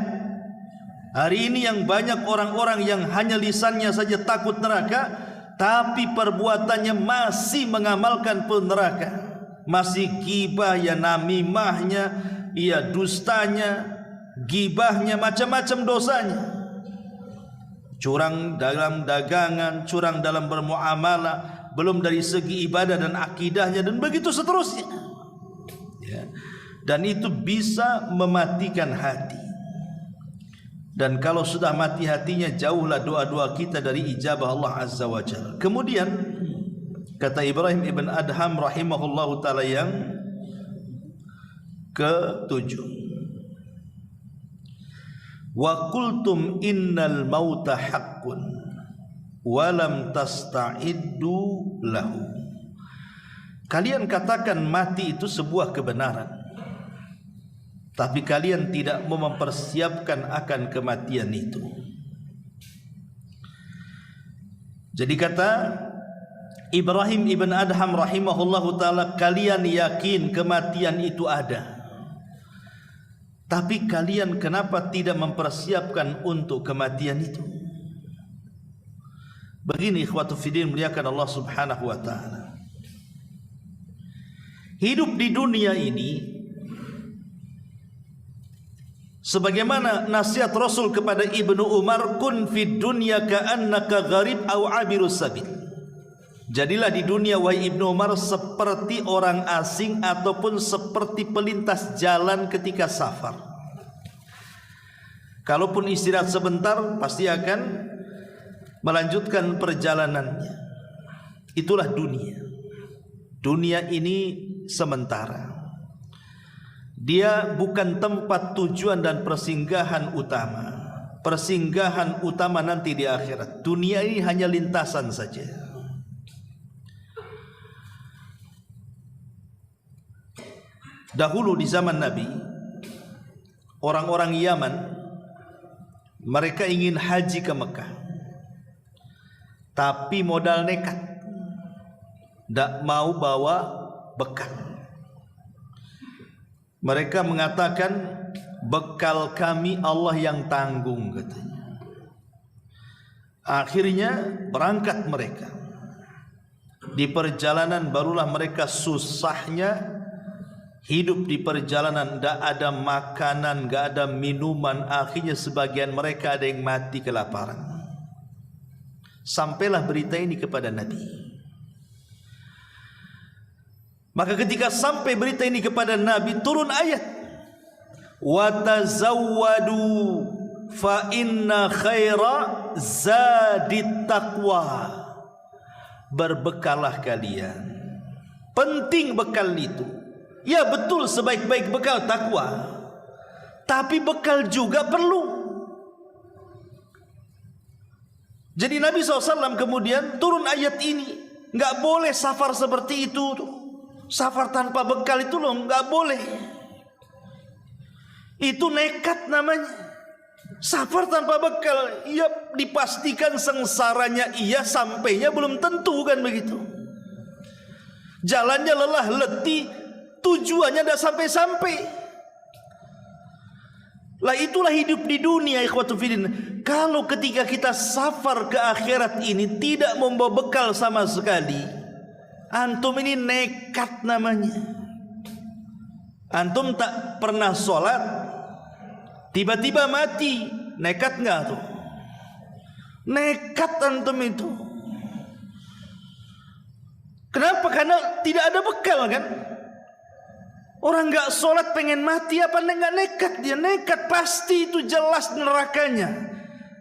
Hari ini yang banyak orang-orang yang hanya lisannya saja takut neraka, tapi perbuatannya masih mengamalkan pun neraka. Masih gibah ya, namimahnya, ya dustanya, gibahnya, macam-macam dosanya. Curang dalam dagangan, curang dalam bermuamalah, belum dari segi ibadah dan akidahnya, dan begitu seterusnya. Ya. Dan itu bisa mematikan hati. Dan kalau sudah mati hatinya, jauhlah doa-doa kita dari ijabah Allah Azza wa Jalla. Kemudian kata Ibrahim ibn Adham rahimahullahu ta'ala yang ke-7, wa qultum innal mauta haqqun wa lam tasta'iddu lahu. Kalian katakan mati itu sebuah kebenaran, tapi kalian tidak mau mempersiapkan akan kematian itu. Jadi kata Ibrahim ibn Adham rahimahullahu ta'ala, kalian yakin kematian itu ada, tapi kalian kenapa tidak mempersiapkan untuk kematian itu? Begini ikhwatu fiddin, muliakan Allah subhanahu wa ta'ala. Hidup di dunia ini, sebagaimana nasihat Rasul kepada Ibnu Umar, kun fid dunya ka'annaka gharib au abirus sabil. Jadilah di dunia wahai Ibnu Umar seperti orang asing ataupun seperti pelintas jalan ketika safar. Kalaupun istirahat sebentar, pasti akan melanjutkan perjalanannya. Itulah dunia. Dunia ini sementara. Dia bukan tempat tujuan dan persinggahan utama. Persinggahan utama nanti di akhirat. Dunia ini hanya lintasan saja. Dahulu di zaman Nabi, orang-orang Yaman, mereka ingin haji ke Mekah, tapi modal nekat, tidak mau bawa bekal. Mereka mengatakan, bekal kami Allah yang tanggung, katanya. Akhirnya berangkat mereka. Di perjalanan barulah mereka susahnya hidup di perjalanan, tidak ada makanan, tidak ada minuman. Akhirnya sebagian mereka ada yang mati kelaparan. Sampailah berita ini kepada Nabi. Maka ketika sampai berita ini kepada Nabi, turun ayat, wa tazawwadu fa inna khaira zadit taqwa. Berbekalah kalian. Penting bekal itu. Ya betul, sebaik-baik bekal takwa, tapi bekal juga perlu. Jadi Nabi SAW kemudian turun ayat ini, nggak boleh safar seperti itu. Safar tanpa bekal itu loh, nggak boleh. Itu nekat namanya. Safar tanpa bekal, ya dipastikan sengsaranya iya, sampainya belum tentu, kan begitu. Jalannya lelah letih, tujuannya tidak sampai-sampai. Lah itulah hidup di dunia, ikhwatu fiddin. Kalau ketika kita safar ke akhirat ini tidak membawa bekal sama sekali, antum ini nekat namanya. Antum tak pernah sholat, tiba-tiba mati, nekat nggak tuh? Nekat antum itu. Kenapa? Karena tidak ada bekal, kan? Orang nggak sholat pengen mati apa nggak nekat? Dia nekat, pasti itu jelas nerakanya.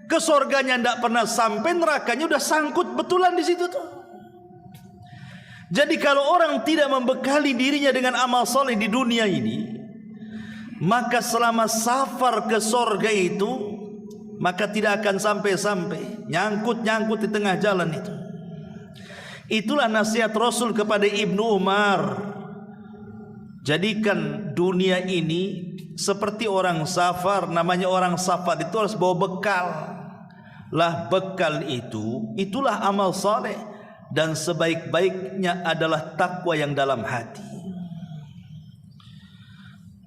Ke surganya nggak pernah sampai, nerakanya udah sangkut betulan di situ tuh. Jadi kalau orang tidak membekali dirinya dengan amal soleh di dunia ini, maka selama safar ke surga itu, maka tidak akan sampai-sampai, nyangkut-nyangkut di tengah jalan itu. Itulah nasihat Rasul kepada Ibnu Umar. Jadikan dunia ini seperti orang safar. Namanya orang safar itu harus bawa bekal. Lah bekal itu, itulah amal saleh. Dan sebaik-baiknya adalah takwa yang dalam hati.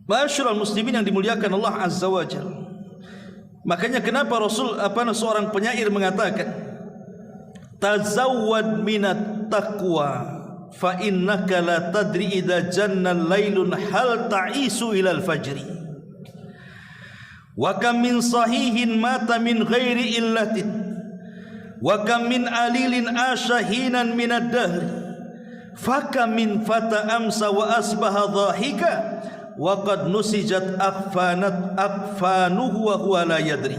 Ma'asyiral muslimin yang dimuliakan Allah Azza wa Jalla, Makanya kenapa seorang penyair mengatakan, tazawwad minat taqwa fa innaka la tadri idza janna lailun hal ta'isu ilal fajri wa kam min sahihin mata min ghairi illatin wa kam min alilin ashahinan minad dahri fa kam min fata amsa wa asbaha dhahika wa qad nusijat akfanuhu wa huwa la yadri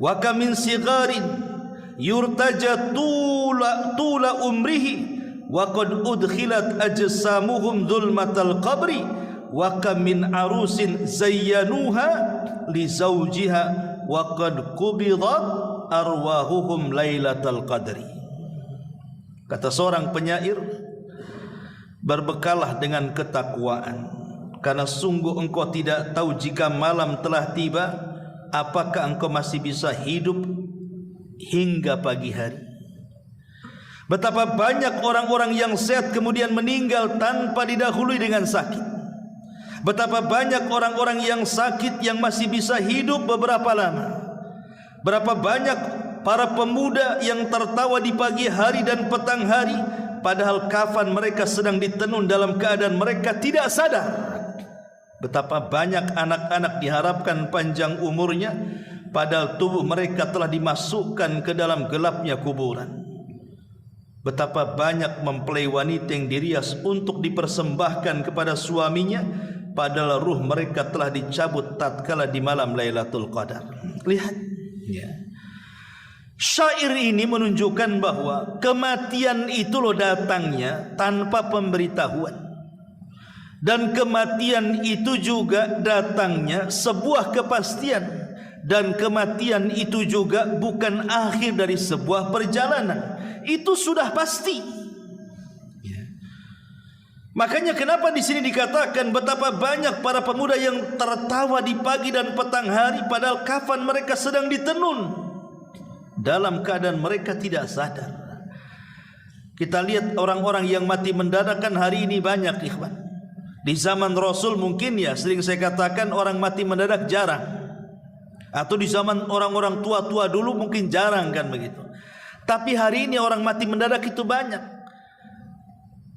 wa kam min sigarin yurtaja tula umrihi wa qad udkhilat ajsamuhum dhulmatal qabri wa kam min arusin zayyanuha li zawjiha wa qad qubidat arwahuhum lailatal qadri. Kata seorang penyair, berbekalah dengan ketakwaan, karena sungguh engkau tidak tahu jika malam telah tiba, apakah engkau masih bisa hidup hingga pagi hari. Betapa banyak orang-orang yang sehat kemudian meninggal tanpa didahului dengan sakit. Betapa banyak orang-orang yang sakit yang masih bisa hidup beberapa lama. Berapa banyak para pemuda yang tertawa di pagi hari dan petang hari, padahal kafan mereka sedang ditenun dalam keadaan mereka tidak sadar. Betapa banyak anak-anak diharapkan panjang umurnya, padahal tubuh mereka telah dimasukkan ke dalam gelapnya kuburan. Betapa banyak mempelai wanita yang dirias untuk dipersembahkan kepada suaminya, padahal ruh mereka telah dicabut tatkala di malam Lailatul Qadar. Lihat, ya. Syair ini menunjukkan bahwa kematian itu loh datangnya tanpa pemberitahuan. Dan kematian itu juga datangnya sebuah kepastian. Dan kematian itu juga bukan akhir dari sebuah perjalanan. Itu sudah pasti. Ya. Makanya kenapa di sini dikatakan betapa banyak para pemuda yang tertawa di pagi dan petang hari, padahal kafan mereka sedang ditenun dalam keadaan mereka tidak sadar. Kita lihat orang-orang yang mati mendadak kan hari ini banyak, ikhwan. Di zaman Rasul mungkin ya sering saya katakan orang mati mendadak jarang. Atau di zaman orang-orang tua-tua dulu mungkin jarang kan begitu. Tapi hari ini orang mati mendadak itu banyak.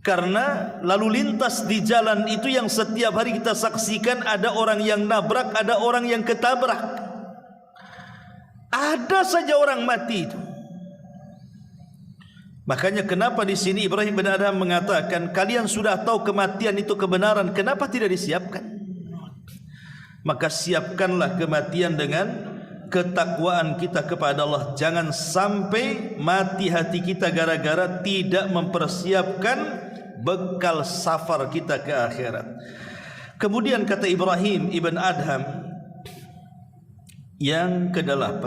Karena lalu lintas di jalan itu yang setiap hari kita saksikan, ada orang yang nabrak, ada orang yang ketabrak. Ada saja orang mati itu. Makanya kenapa di sini Ibrahim bin Adham mengatakan, kalian sudah tahu kematian itu kebenaran, kenapa tidak disiapkan? Maka siapkanlah kematian dengan ketakwaan kita kepada Allah. Jangan sampai mati hati kita gara-gara tidak mempersiapkan bekal safar kita ke akhirat. Kemudian kata Ibrahim ibn Adham yang ke-8,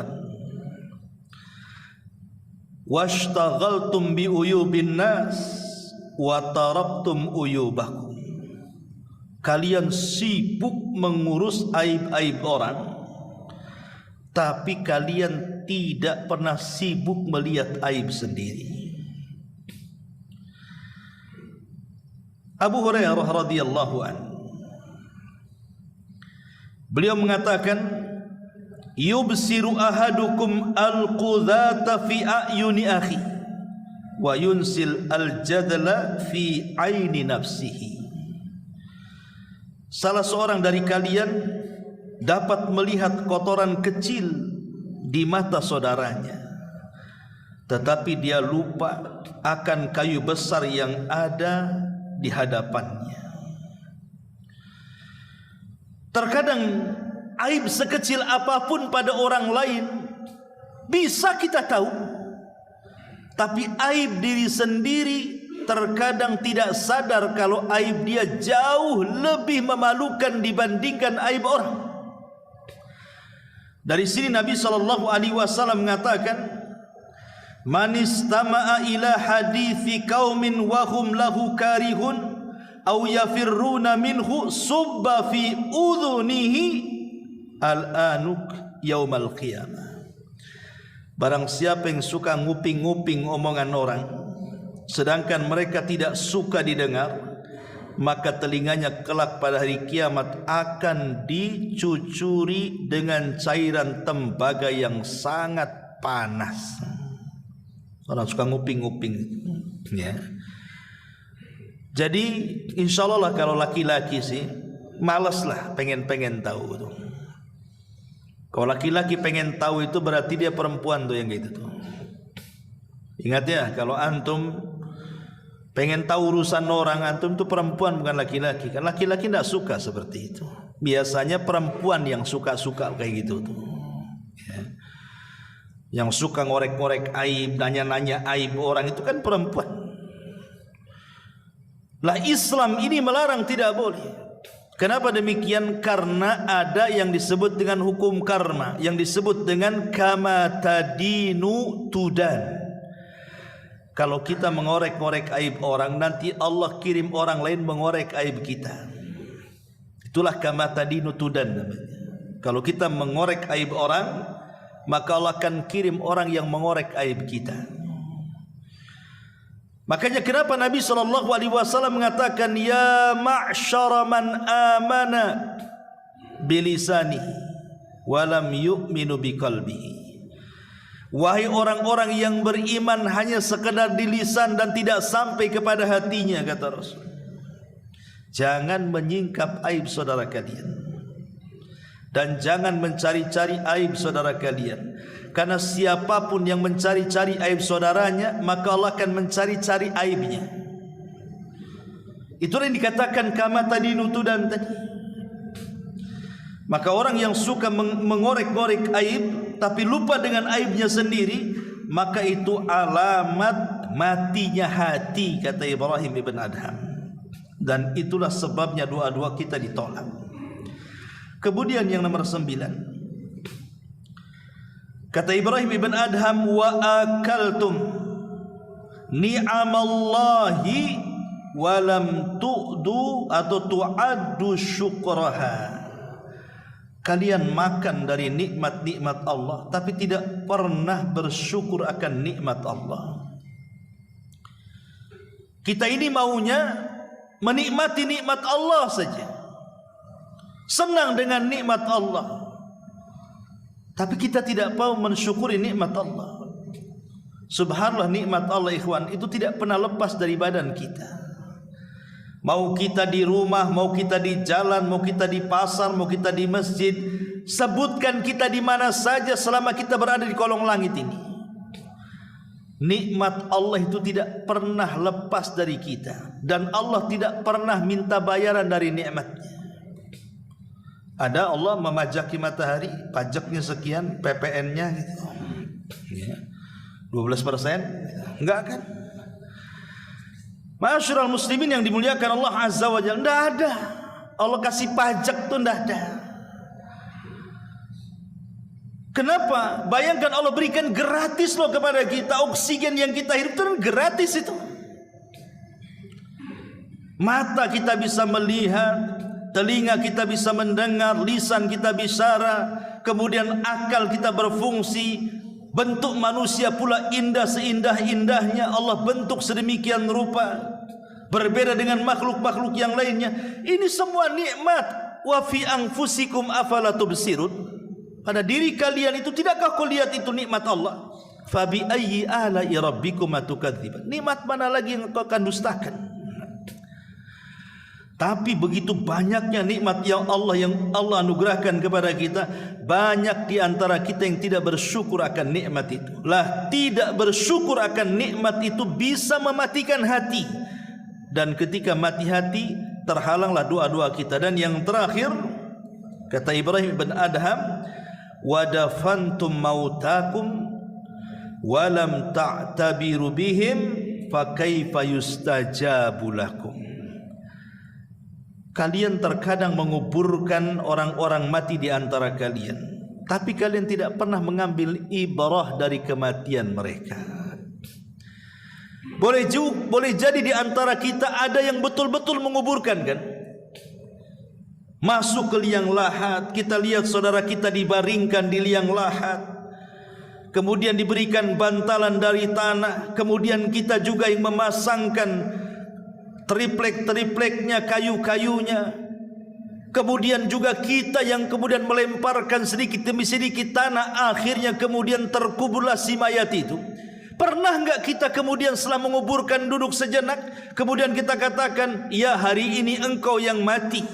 washtaghaltum bi uyubin nas wa taraktum uyubakum. Kalian sibuk mengurus aib-aib orang, tapi kalian tidak pernah sibuk melihat aib sendiri. Abu Hurairah radhiyallahu anhu, beliau mengatakan, yubsiru ahadukum al-qudhata fi a'yuni akhi wa yunsil al-jadla fi aini nafsihi. Salah seorang dari kalian dapat melihat kotoran kecil di mata saudaranya, tetapi dia lupa akan kayu besar yang ada di hadapannya. Terkadang aib sekecil apapun pada orang lain bisa kita tahu, tapi aib diri sendiri terkadang tidak sadar kalau aib dia jauh lebih memalukan dibandingkan aib orang. Dari sini Nabi SAW mengatakan, man istama'a ila hadithi qaumin wa hum lahu karihun aw yafirruna minhu subba fi udhunihi al-anuk yaumal qiyamah. Barang siapa yang suka nguping-nguping omongan orang sedangkan mereka tidak suka didengar, maka telinganya kelak pada hari kiamat akan dicucuri dengan cairan tembaga yang sangat panas. Orang suka nguping-nguping, ya. Jadi insya Allah lah kalau laki-laki sih malas lah pengen tahu tuh. Kalau laki-laki pengen tahu itu berarti dia perempuan tuh yang gitu tuh. Ingat ya, kalau antum pengen tahu urusan orang, antum itu perempuan bukan laki-laki. Kan laki-laki tidak suka seperti itu. Biasanya perempuan yang suka-suka kayak gitu tuh, ya. Yang suka ngorek-ngorek aib, nanya-nanya aib orang itu kan perempuan. Lah Islam ini melarang, tidak boleh. Kenapa demikian? Karena ada yang disebut dengan hukum karma, yang disebut dengan kama tadinu tudan. Kalau kita mengorek-ngorek aib orang, nanti Allah kirim orang lain mengorek aib kita. Itulah kama tadinu tudan namanya. Kalau kita mengorek aib orang, maka Allah akan kirim orang yang mengorek aib kita. Makanya kenapa Nabi SAW mengatakan, ya ma'syara man amana bilisanihi walam yu'minu biqalbihi. Wahai orang-orang yang beriman hanya sekedar di lisan dan tidak sampai kepada hatinya, kata Rasul, jangan menyingkap aib saudara kalian dan jangan mencari-cari aib saudara kalian. Karena siapapun yang mencari-cari aib saudaranya, maka Allah akan mencari-cari aibnya. Itulah yang dikatakan kama tadinu tudan tadi. Maka orang yang suka mengorek-ngorek aib tapi lupa dengan aibnya sendiri, maka itu alamat matinya hati, kata Ibrahim ibn Adham. Dan itulah sebabnya doa-doa kita ditolak. Kemudian yang nomor 9, kata Ibrahim ibn Adham, wa akaltum ni'amallahi walam tu'du atau tu'addu syukraha. Kalian makan dari nikmat-nikmat Allah tapi tidak pernah bersyukur akan nikmat Allah. Kita ini maunya menikmati nikmat Allah saja, senang dengan nikmat Allah, tapi kita tidak mau mensyukuri nikmat Allah. Subhanallah, nikmat Allah ikhwan itu tidak pernah lepas dari badan kita. Mau kita di rumah, mau kita di jalan, mau kita di pasar, mau kita di masjid, sebutkan kita di mana saja selama kita berada di kolong langit ini, nikmat Allah itu tidak pernah lepas dari kita, dan Allah tidak pernah minta bayaran dari nikmatnya. Ada Allah memajaki matahari, pajaknya sekian, PPN-nya gitu, ya, 12%, enggak kan? Ma'asyiral muslimin yang dimuliakan Allah Azza wa Jalla, enggak ada. Allah kasih pajak tuh enggak ada. Kenapa? Bayangkan Allah berikan gratis loh kepada kita. Oksigen yang kita hirup itu gratis itu. Mata kita bisa melihat, telinga kita bisa mendengar, lisan kita bicara, kemudian akal kita berfungsi. Bentuk manusia pula indah seindah-indahnya. Allah bentuk sedemikian rupa, berbeda dengan makhluk-makhluk yang lainnya. Ini semua nikmat. Wa fi anfusikum afala tubsirun. Pada diri kalian itu tidakkah kau lihat itu nikmat Allah? Fa bi ayyi ala'i rabbikum atukadziban. Nikmat mana lagi yang kau akan dustakan? Tapi begitu banyaknya nikmat yang Allah anugerahkan kepada kita, banyak di antara kita yang tidak bersyukur akan nikmat itu. Lah, tidak bersyukur akan nikmat itu bisa mematikan hati. Dan ketika mati hati, terhalanglah doa-doa kita. Dan yang terakhir, kata Ibrahim bin Adham, wadafantum mautakum walam ta'tabiru bihim fakaifa yustajabu lakum. Kalian terkadang menguburkan orang-orang mati di antara kalian, tapi kalian tidak pernah mengambil ibrah dari kematian mereka. Boleh jadi di antara kita ada yang betul-betul menguburkan, kan? Masuk ke liang lahat, kita lihat saudara kita dibaringkan di liang lahat, kemudian diberikan bantalan dari tanah, kemudian kita juga yang memasangkan triplek-tripleknya, kayu-kayunya. Kemudian juga kita yang kemudian melemparkan sedikit demi sedikit tanah, akhirnya kemudian terkuburlah si mayat itu. Pernah enggak kita kemudian setelah menguburkan duduk sejenak, kemudian kita katakan, ya hari ini engkau yang mati,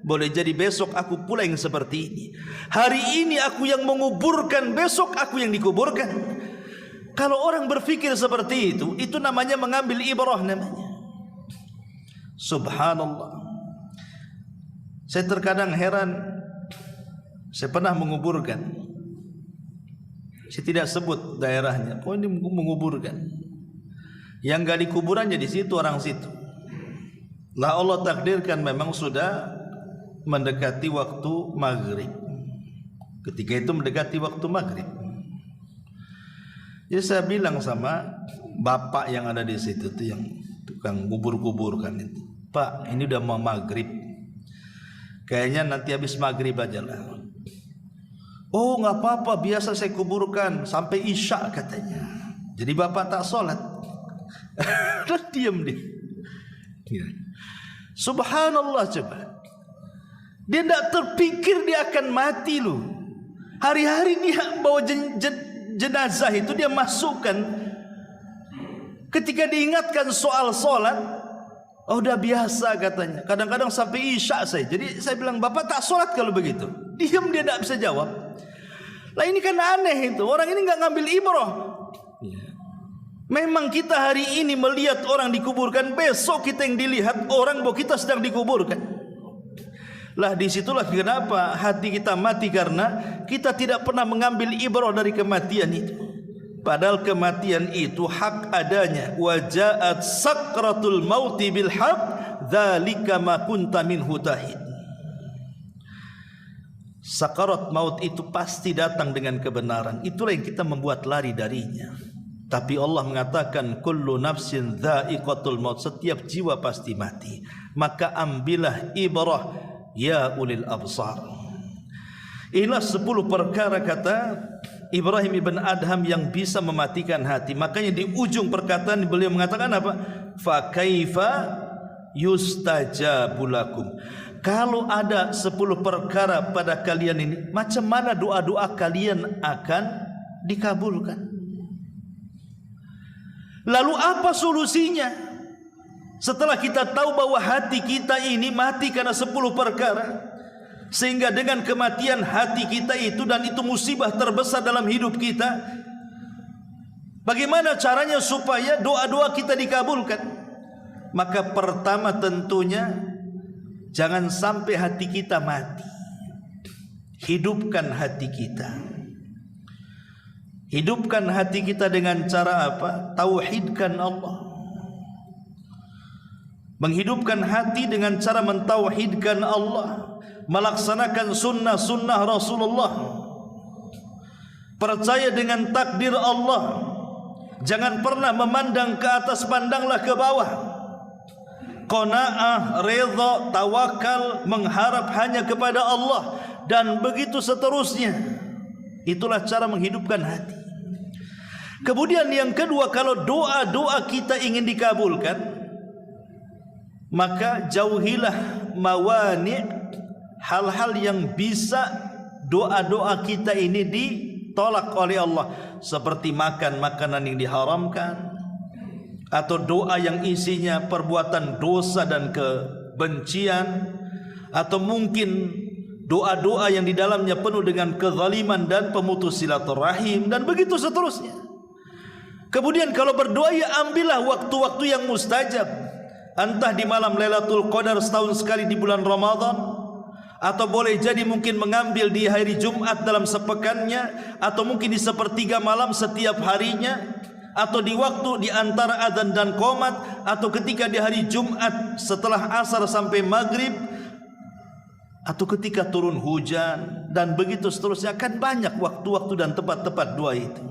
boleh jadi besok aku pula yang seperti ini. Hari ini aku yang menguburkan, besok aku yang dikuburkan. Kalau orang berfikir seperti itu namanya mengambil ibrah namanya. Subhanallah. Saya terkadang heran. Saya pernah menguburkan. Saya tidak sebut daerahnya. Oh ini menguburkan. Yang gali kuburannya di situ orang situ. Lah Allah takdirkan memang sudah mendekati waktu maghrib. Ketika itu mendekati waktu maghrib. Jadi saya bilang sama bapak yang ada di situ tuh yang tukang kubur-kuburkan itu, Pak, ini udah mau maghrib. Kayaknya nanti habis maghrib aja lah. Oh nggak apa-apa, biasa saya kuburkan sampai isya katanya. Jadi bapak tak sholat. Dan diam dia. Subhanallah coba. Dia tidak terpikir dia akan mati loh. Hari-hari dia bawa jenazah itu dia masukkan. Ketika diingatkan soal sholat, oh udah biasa katanya. Kadang-kadang sampai isya saya. Jadi saya bilang, bapak tak sholat kalau begitu? Diam, dia tidak bisa jawab. Lah ini kan aneh itu. Orang ini nggak ngambil ibrah. Memang kita hari ini melihat orang dikuburkan, besok kita yang dilihat orang bahwa kita sedang dikuburkan. Lah disitulah kenapa hati kita mati, karena kita tidak pernah mengambil ibrah dari kematian itu. Padahal kematian itu hak adanya. Wa ja'at sakratul mauti bil haq, dzalika ma kunta minhu tahid. Sakarat maut itu pasti datang dengan kebenaran. Itulah yang kita membuat lari darinya. Tapi Allah mengatakan kullu nafsin dha'iqatul maut, setiap jiwa pasti mati. Maka ambillah ibrah ya ulil absar. Inilah 10 perkara kata Ibrahim ibn Adham yang bisa mematikan hati. Makanya di ujung perkataan beliau mengatakan apa? Fa kaifa yustajabu lakum. Kalau ada 10 perkara pada kalian ini, macam mana doa-doa kalian akan dikabulkan? Lalu apa solusinya? Setelah kita tahu bahwa hati kita ini mati karena 10 perkara, sehingga dengan kematian hati kita itu, dan itu musibah terbesar dalam hidup kita, bagaimana caranya supaya doa-doa kita dikabulkan? Maka pertama tentunya jangan sampai hati kita mati. Hidupkan hati kita. Hidupkan hati kita dengan cara apa? Tauhidkan Allah. Menghidupkan hati dengan cara mentauhidkan Allah, melaksanakan sunnah-sunnah Rasulullah, percaya dengan takdir Allah, jangan pernah memandang ke atas, pandanglah ke bawah. Qanaah, redha, tawakal, mengharap hanya kepada Allah, dan begitu seterusnya. Itulah cara menghidupkan hati. Kemudian yang kedua, kalau doa-doa kita ingin dikabulkan, maka jauhilah mawani', hal-hal yang bisa doa-doa kita ini ditolak oleh Allah, seperti makan makanan yang diharamkan, atau doa yang isinya perbuatan dosa dan kebencian, atau mungkin doa-doa yang di dalamnya penuh dengan kezaliman dan pemutus silaturahim, dan begitu seterusnya. Kemudian kalau berdoa, ya ambillah waktu-waktu yang mustajab, entah di malam Lailatul Qadar setahun sekali di bulan Ramadan, atau boleh jadi mungkin mengambil di hari Jumat dalam sepekannya, atau mungkin di sepertiga malam setiap harinya, atau di waktu di antara adzan dan qomat, atau ketika di hari Jumat setelah asar sampai maghrib, atau ketika turun hujan, dan begitu seterusnya. Akan banyak waktu-waktu dan tempat-tempat doa itu.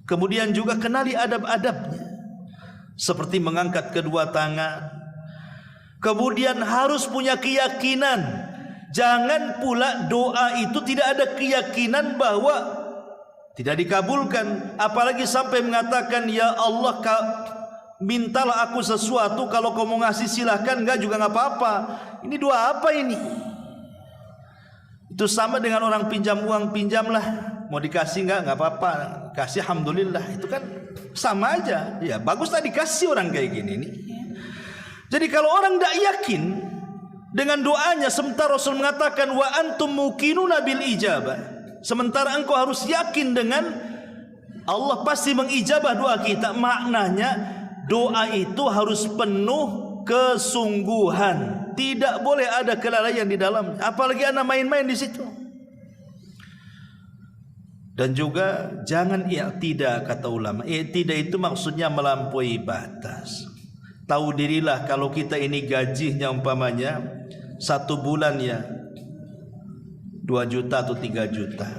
Kemudian juga kenali adab-adabnya, seperti mengangkat kedua tangan. Kemudian harus punya keyakinan. Jangan pula doa itu tidak ada keyakinan bahwa tidak dikabulkan, apalagi sampai mengatakan ya Allah mintalah aku sesuatu, kalau kau mau ngasih silahkan, enggak juga enggak apa-apa. Ini doa apa ini? Itu sama dengan orang pinjam uang, pinjamlah, mau dikasih enggak apa-apa, kasih alhamdulillah. Itu kan sama aja. Ya bagus tak dikasih orang kayak gini nih. Jadi kalau orang tidak yakin dengan doanya, sementara Rasul mengatakan wa antum muqinuna bil ijabah, sementara engkau harus yakin dengan Allah pasti mengijabah doa kita, maknanya doa itu harus penuh kesungguhan, tidak boleh ada kelalaian di dalamnya, apalagi anda main-main di situ. Dan juga jangan i'tidah, kata ulama. I'tidah itu maksudnya melampaui batas. Tahu dirilah kalau kita ini gajinya umpamanya 1 bulan ya 2 juta atau 3 juta.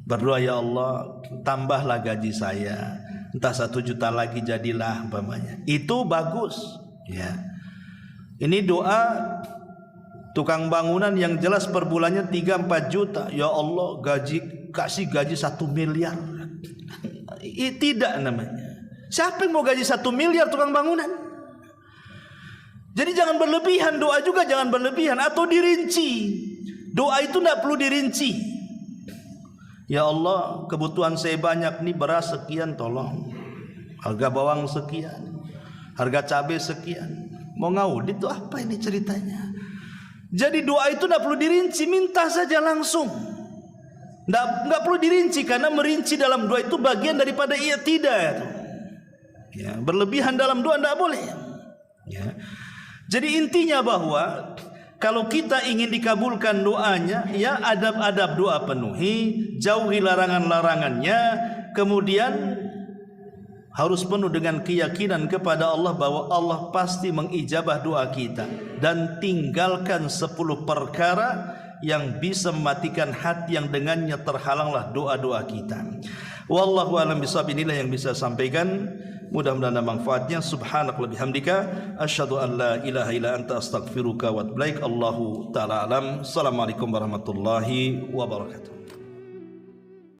Berdoa, ya Allah tambahlah gaji saya, entah 1 juta lagi jadilah umpamanya. Itu bagus ya. Ini doa tukang bangunan yang jelas per bulannya 3-4 juta. Ya Allah kasih gaji 1 miliar. Tidak namanya. Siapa yang mau gaji 1 miliar tukang bangunan? Jadi jangan berlebihan, doa juga jangan berlebihan atau dirinci. Doa itu tidak perlu dirinci. Ya Allah, kebutuhan saya banyak nih, beras sekian tolong. Harga bawang sekian. Harga cabai sekian. Mau ngaudit itu apa ini ceritanya? Jadi doa itu tidak perlu dirinci, minta saja langsung. Tidak perlu dirinci, karena merinci dalam doa itu bagian daripada i'tidah. Ya, berlebihan dalam doa tidak boleh. Ya. Jadi intinya bahwa kalau kita ingin dikabulkan doanya, ya adab-adab doa penuhi, jauhi larangan-larangannya, kemudian harus penuh dengan keyakinan kepada Allah bahwa Allah pasti mengijabah doa kita, dan tinggalkan 10 perkara yang bisa mematikan hati yang dengannya terhalanglah doa-doa kita. Wallahu a'lam bishawab. Inilah yang bisa sampaikan. Mudah-mudahan ada manfaatnya. Subhanaka wa bihamdika asyhadu an la ilaha illa anta astaghfiruka wa atubu ilaik. Allahu taala alam. Assalamualaikum warahmatullahi wabarakatuh.